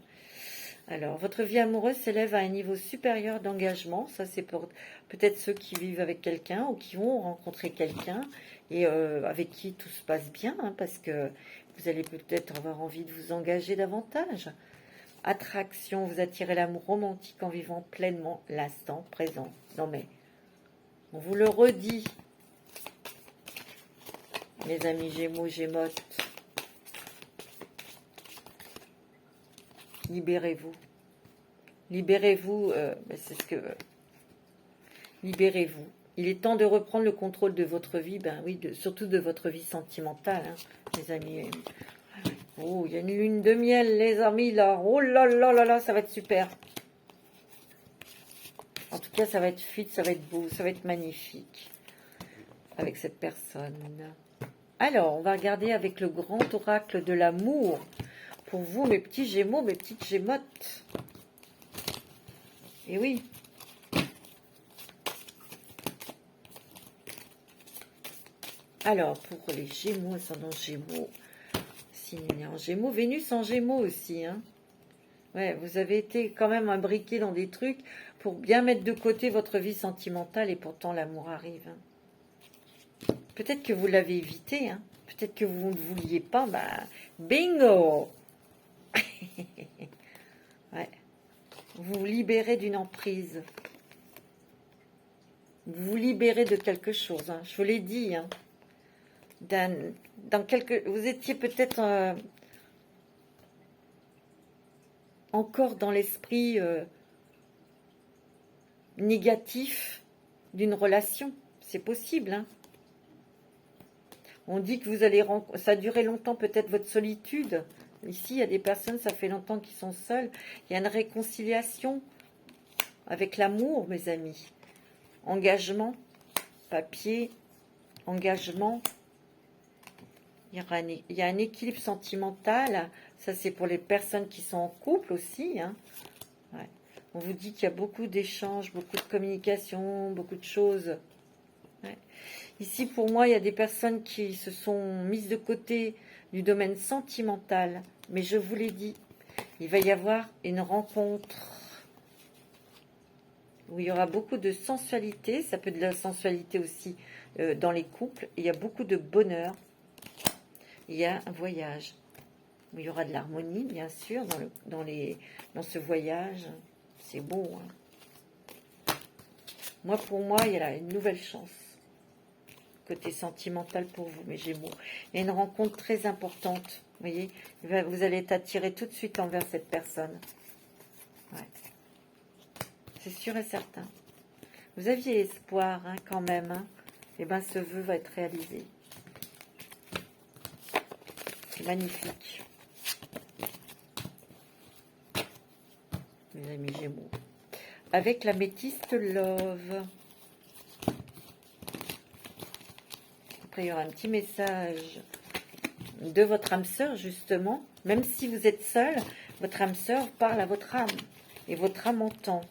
Alors, votre vie amoureuse s'élève à un niveau supérieur d'engagement. Ça, c'est pour peut-être ceux qui vivent avec quelqu'un ou qui vont rencontrer quelqu'un et avec qui tout se passe bien, hein, parce que vous allez peut-être avoir envie de vous engager davantage. Attraction, vous attirez l'amour romantique en vivant pleinement l'instant présent. Non mais, on vous le redit, mes amis Gémeaux, Gémotes. Libérez-vous. Libérez-vous, c'est ce que... Libérez-vous. Il est temps de reprendre le contrôle de votre vie, ben oui, surtout de votre vie sentimentale, hein, mes amis. Oh, il y a une lune de miel, les amis, là. Oh là là là là, ça va être super. En tout cas, ça va être fluide, ça va être beau, ça va être magnifique avec cette personne. Alors, on va regarder avec le grand oracle de l'amour. Pour vous, mes petits Gémeaux, mes petites Gémotes. Et oui. Alors, pour les Gémeaux, ascendant Gémeaux, signe en Gémeaux, Vénus en Gémeaux aussi, hein. Ouais, vous avez été quand même imbriqué dans des trucs pour bien mettre de côté votre vie sentimentale et pourtant l'amour arrive, hein. Peut-être que vous l'avez évité, hein. Peut-être que vous ne vouliez pas, bah, bingo. Ouais. Vous vous libérez d'une emprise. Vous vous libérez de quelque chose, hein. Je vous l'ai dit, hein. Vous étiez peut-être encore dans l'esprit négatif d'une relation. C'est possible, hein. On dit que vous allez ça a duré longtemps, peut-être votre solitude. Ici, il y a des personnes, ça fait longtemps qu'ils sont seuls. Il y a une réconciliation avec l'amour, mes amis. Engagement, papier, engagement. Il y a un équilibre sentimental. Ça, c'est pour les personnes qui sont en couple aussi, hein. Ouais. On vous dit qu'il y a beaucoup d'échanges, beaucoup de communication, beaucoup de choses. Ouais. Ici, pour moi, il y a des personnes qui se sont mises de côté du domaine sentimental. Mais je vous l'ai dit, il va y avoir une rencontre où il y aura beaucoup de sensualité. Ça peut être de la sensualité aussi dans les couples. Il y a beaucoup de bonheur. Il y a un voyage où il y aura de l'harmonie, bien sûr, dans ce voyage. C'est beau, hein. Pour moi, il y a là une nouvelle chance. Côté sentimental pour vous, mes Gémeaux. Il y a une rencontre très importante. Vous voyez, vous allez être attiré tout de suite envers cette personne. Ouais. C'est sûr et certain. Vous aviez espoir, hein, quand même, hein. Et bien, ce vœu va être réalisé. C'est magnifique. Mes amis Gémeaux. Avec l'améthyste Love. Après, il y aura un petit message de votre âme sœur, justement. Même si vous êtes seul, votre âme sœur parle à votre âme. Et votre âme entend.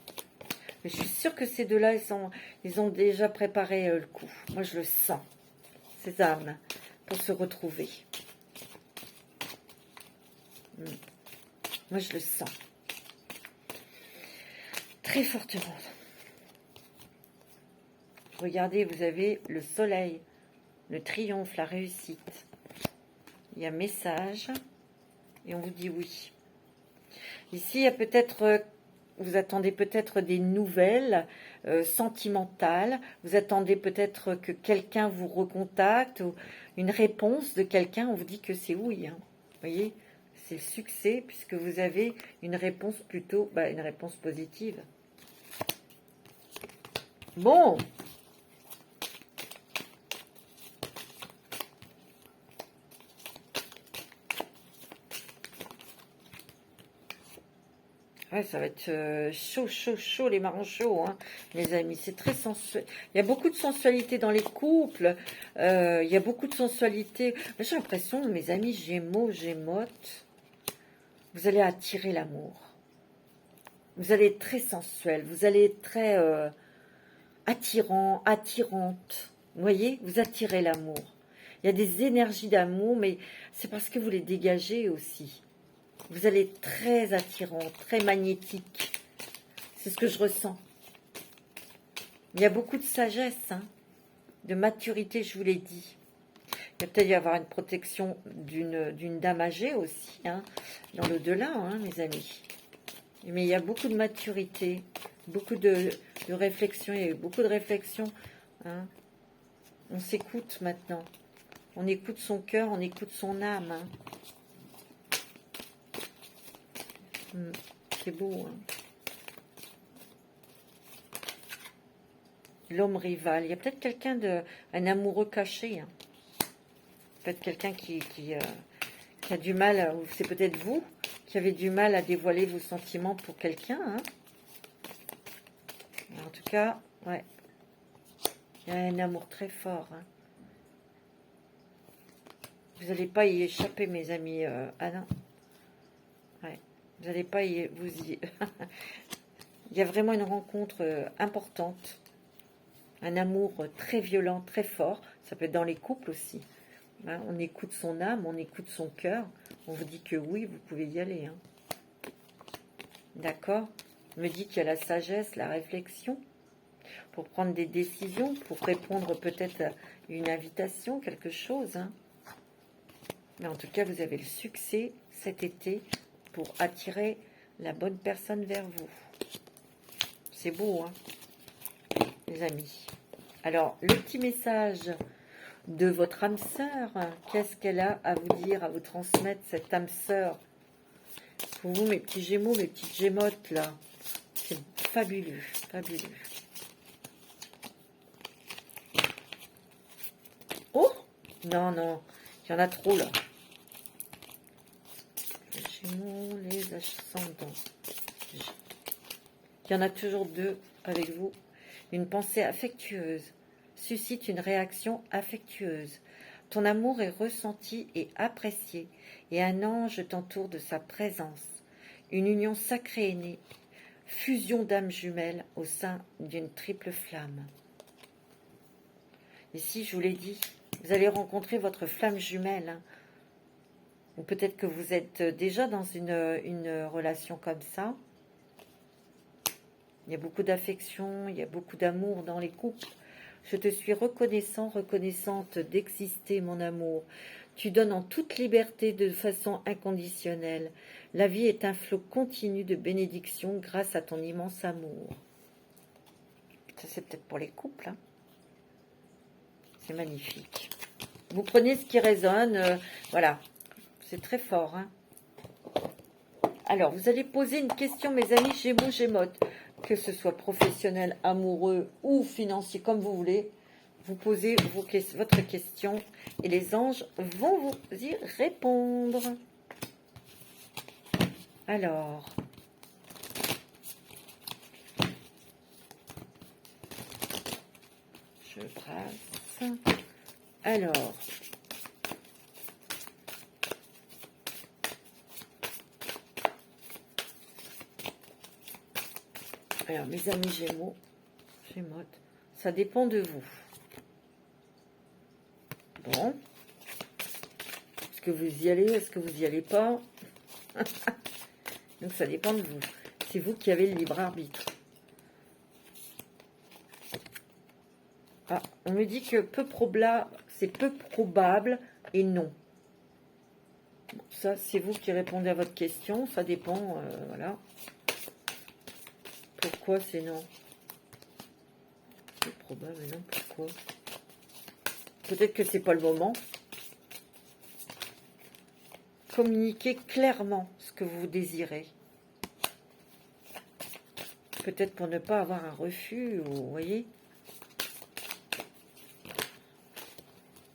Mais je suis sûre que ces deux-là, ils ont déjà préparé le coup. Moi, je le sens. Ces âmes, pour se retrouver. Moi, je le sens. Très fortement. Regardez, vous avez le soleil, le triomphe, la réussite. Il y a message. Et on vous dit oui. Ici, il y a peut-être... Vous attendez peut-être des nouvelles sentimentales. Vous attendez peut-être que quelqu'un vous recontacte ou une réponse de quelqu'un. On vous dit que c'est oui. Hein. Vous voyez, c'est le succès puisque vous avez une réponse plutôt, une réponse positive. Bon. Ouais, ça va être chaud, chaud, chaud, les marrons chauds, hein, les amis. C'est très sensuel. Il y a beaucoup de sensualité dans les couples. Il y a beaucoup de sensualité. J'ai l'impression, mes amis Gémeaux, Gémotes, vous allez attirer l'amour. Vous allez être très sensuel. Vous allez être très attirant, attirante. Vous voyez, vous attirez l'amour. Il y a des énergies d'amour, mais c'est parce que vous les dégagez aussi. Vous allez être très attirant, très magnétique. C'est ce que je ressens. Il y a beaucoup de sagesse, hein, de maturité, je vous l'ai dit. Il va peut-être y avoir une protection d'une dame âgée aussi, hein, dans l'au-delà, hein, mes amis. Mais il y a beaucoup de maturité, beaucoup de réflexion. Il y a eu beaucoup de réflexion. Hein. On s'écoute maintenant. On écoute son cœur, on écoute son âme. Hein. C'est beau. Hein. L'homme rival. Il y a peut-être quelqu'un un amoureux caché. Hein. Peut-être quelqu'un qui a du mal, ou c'est peut-être vous qui avez du mal à dévoiler vos sentiments pour quelqu'un. Hein. En tout cas, ouais. Il y a un amour très fort. Hein. Vous n'allez pas y échapper, mes amis. Ah non. Ouais. Vous n'allez pas y... Il y a vraiment une rencontre importante. Un amour très violent, très fort. Ça peut être dans les couples aussi. Hein, on écoute son âme, on écoute son cœur. On vous dit que oui, vous pouvez y aller. Hein. D'accord? On me dit qu'il y a la sagesse, la réflexion pour prendre des décisions, pour répondre peut-être à une invitation, quelque chose. Hein. Mais en tout cas, vous avez le succès cet été pour attirer la bonne personne vers vous. C'est beau, hein, les amis. Alors, le petit message de votre âme sœur, qu'est-ce qu'elle a à vous dire, à vous transmettre, cette âme sœur? Pour vous, mes petits gémeaux, mes petites gémotes, là, c'est fabuleux, fabuleux. Oh! Non, non, il y en a trop, là. Les gémeaux, les ascendants. Il y en a toujours deux avec vous. Une pensée affectueuse suscite une réaction affectueuse. Ton amour est ressenti et apprécié, et un ange t'entoure de sa présence. Une union sacrée est née, fusion d'âmes jumelles au sein d'une triple flamme. Ici, je vous l'ai dit, vous allez rencontrer votre flamme jumelle. Hein. Ou peut-être que vous êtes déjà dans une relation comme ça. Il y a beaucoup d'affection, il y a beaucoup d'amour dans les couples. Je te suis reconnaissant, reconnaissante d'exister, mon amour. Tu donnes en toute liberté de façon inconditionnelle. La vie est un flot continu de bénédictions grâce à ton immense amour. Ça, c'est peut-être pour les couples. Hein. C'est magnifique. Vous prenez ce qui résonne. Voilà. C'est très fort. Hein. Alors, vous allez poser une question, mes amis Gémeaux, Gémotes. Que ce soit professionnel, amoureux ou financier, comme vous voulez, vous posez votre question et les anges vont vous y répondre. Alors, je brasse. Alors, Alors, mes amis Gémeaux, ça dépend de vous. Bon. Est-ce que vous y allez? Est-ce que vous y allez pas? Donc, ça dépend de vous. C'est vous qui avez le libre arbitre. Ah, on me dit que c'est peu probable et non. Bon, ça, c'est vous qui répondez à votre question. Ça dépend, voilà. Pourquoi c'est non? C'est probable et non, pourquoi? Peut-être que c'est pas le moment. Communiquez clairement ce que vous désirez. Peut-être pour ne pas avoir un refus, vous voyez.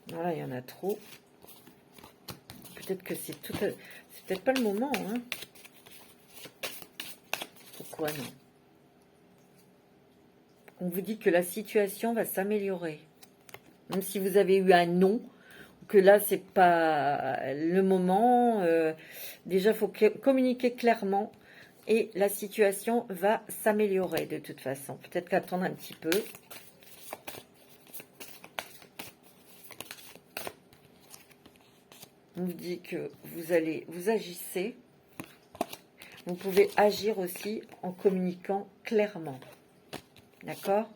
Voilà, il y en a trop. Peut-être que c'est peut-être pas le moment, hein. Pourquoi non? On vous dit que la situation va s'améliorer. Même si vous avez eu un non, que là, c'est pas le moment. Déjà, il faut communiquer clairement et la situation va s'améliorer de toute façon. Peut-être qu'attendre un petit peu. On vous dit que vous agissez. Vous pouvez agir aussi en communiquant clairement. D'accord?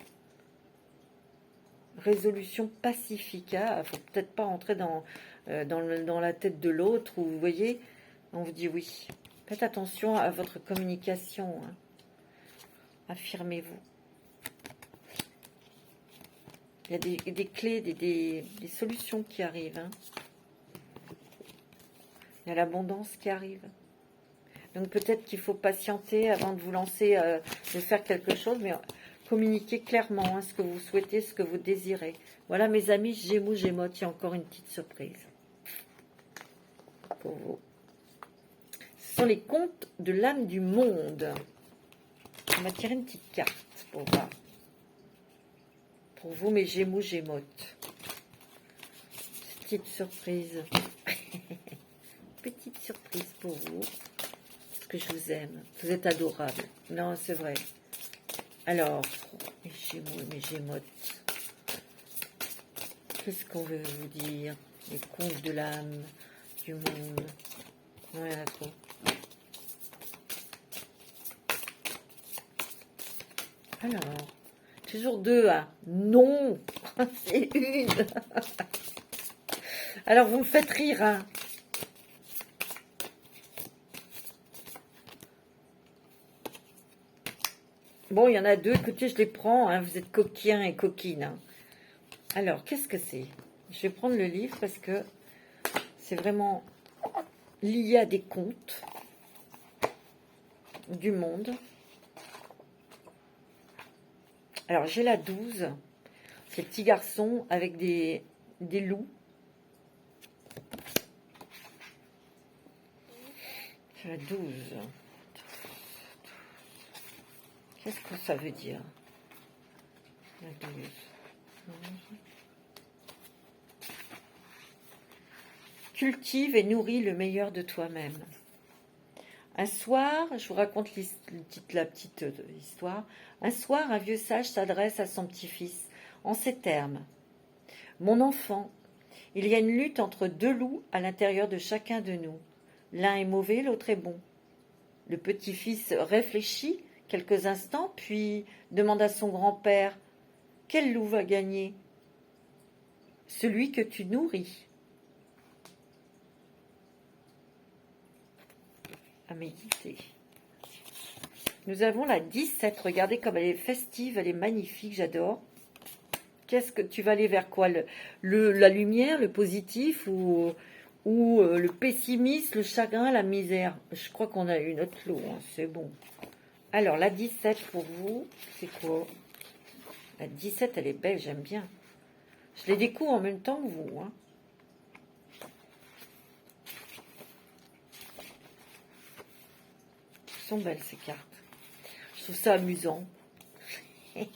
Résolution pacifique. Il ne faut peut-être pas entrer dans la tête de l'autre. Ou vous voyez, on vous dit oui. Faites attention à votre communication. Hein. Affirmez-vous. Il y a des clés, des solutions qui arrivent. Hein. Il y a l'abondance qui arrive. Donc peut-être qu'il faut patienter avant de vous lancer, de faire quelque chose, mais communiquez clairement hein, ce que vous souhaitez, ce que vous désirez. Voilà mes amis Gémeaux, Gémotes, il y a encore une petite surprise pour vous. Ce sont les contes de l'âme du monde. On va tirer une petite carte pour voir. Pour vous mes Gémeaux, Gémotes. Petite surprise. Petite surprise pour vous. Parce que je vous aime. Vous êtes adorables. Non, c'est vrai. Alors, mes Gémeaux, mes Gémotes. Qu'est-ce qu'on veut vous dire? Les contes de l'âme du monde. Voilà quoi. Alors, toujours deux, hein. Non, c'est une. Alors, vous me faites rire, hein. Bon, il y en a deux. Écoutez, je les prends. Hein. Vous êtes coquins et coquines. Hein. Alors, qu'est-ce que c'est? Je vais prendre le livre parce que c'est vraiment lié à des contes du monde. Alors, j'ai la 12. C'est le petit garçon avec des loups. J'ai la 12. Qu'est-ce que ça veut dire? La 12. Cultive et nourris le meilleur de toi-même. Un soir, je vous raconte la petite histoire. Un soir, un vieux sage s'adresse à son petit-fils en ces termes. Mon enfant, il y a une lutte entre deux loups à l'intérieur de chacun de nous. L'un est mauvais, l'autre est bon. Le petit-fils réfléchit quelques instants, puis demande à son grand-père, « Quel loup va gagner ?»« Celui que tu nourris. » À méditer. Nous avons la 17. Regardez comme elle est festive, elle est magnifique, j'adore. Qu'est-ce que tu vas aller vers quoi? La lumière, le positif ou le pessimisme, le chagrin, la misère? Je crois qu'on a eu notre lot, hein, c'est bon. Alors, la 17 pour vous, c'est quoi? La 17, elle est belle, j'aime bien. Je les découvre en même temps que vous. Hein. Elles sont belles, ces cartes. Je trouve ça amusant. Je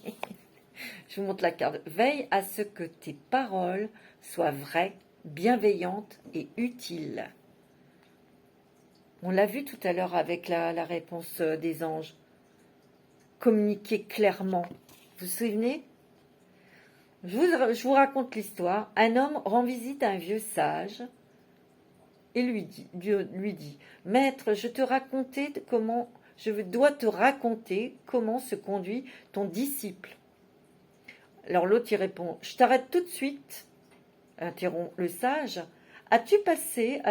vous montre la carte. Veille à ce que tes paroles soient vraies, bienveillantes et utiles. On l'a vu tout à l'heure avec la réponse des anges. communiquer clairement. Vous vous souvenez? Je vous raconte l'histoire. Un homme rend visite à un vieux sage et Dieu lui dit, Maître, je dois te raconter comment se conduit ton disciple. Alors l'autre y répond, je t'arrête tout de suite, interrompt le sage. As-tu passé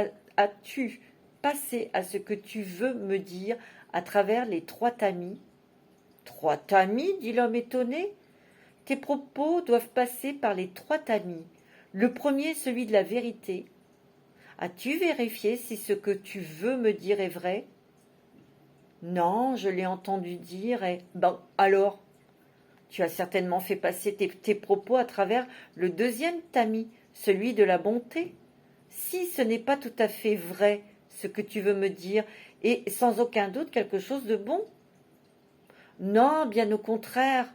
à ce que tu veux me dire à travers les 3 tamis? 3 tamis, dit l'homme étonné. Tes propos doivent passer par les 3 tamis. Le premier, celui de la vérité. As-tu vérifié si ce que tu veux me dire est vrai? Non, je l'ai entendu dire et... Bon, alors, tu as certainement fait passer tes propos à travers le deuxième tamis, celui de la bonté. Si ce n'est pas tout à fait vrai ce que tu veux me dire, et sans aucun doute quelque chose de bon. Non, bien au contraire.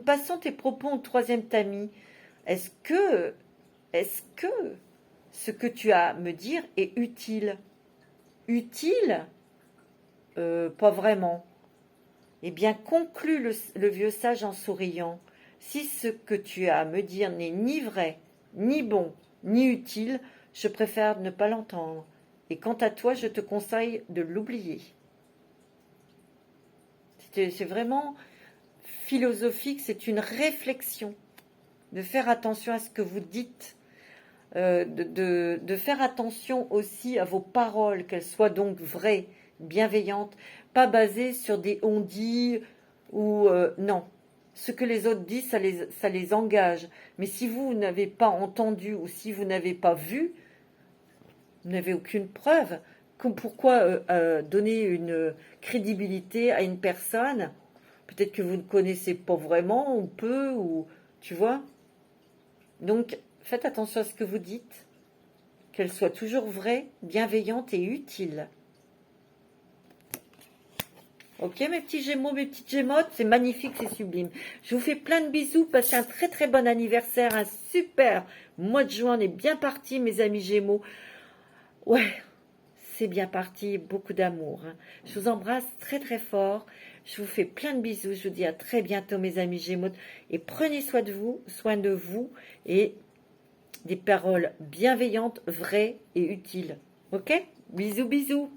Passons tes propos au 3e tamis. Est-ce que ce que tu as à me dire est utile? Utile? Pas vraiment. Eh bien, conclut le vieux sage en souriant. Si ce que tu as à me dire n'est ni vrai, ni bon, ni utile, je préfère ne pas l'entendre. Et quant à toi, je te conseille de l'oublier. C'est vraiment philosophique, c'est une réflexion. De faire attention à ce que vous dites, de faire attention aussi à vos paroles, qu'elles soient donc vraies, bienveillantes, pas basées sur des on-dit ou non. Ce que les autres disent, ça les engage. Mais si vous n'avez pas entendu ou si vous n'avez pas vu, vous n'avez aucune preuve. Pourquoi donner une crédibilité à une personne? Peut-être que vous ne connaissez pas vraiment ou peu, ou tu vois. Donc, faites attention à ce que vous dites, qu'elle soit toujours vraie, bienveillante et utile. Ok, mes petits Gémeaux, mes petites Gémottes, c'est magnifique, c'est sublime. Je vous fais plein de bisous, passez un très très bon anniversaire, un super mois de juin, on est bien parti, mes amis Gémeaux. Ouais, c'est bien parti, beaucoup d'amour. Hein. Je vous embrasse très très fort, je vous fais plein de bisous, je vous dis à très bientôt, mes amis Gémeaux, et prenez soin de vous, et des paroles bienveillantes, vraies et utiles. Ok? Bisous, bisous.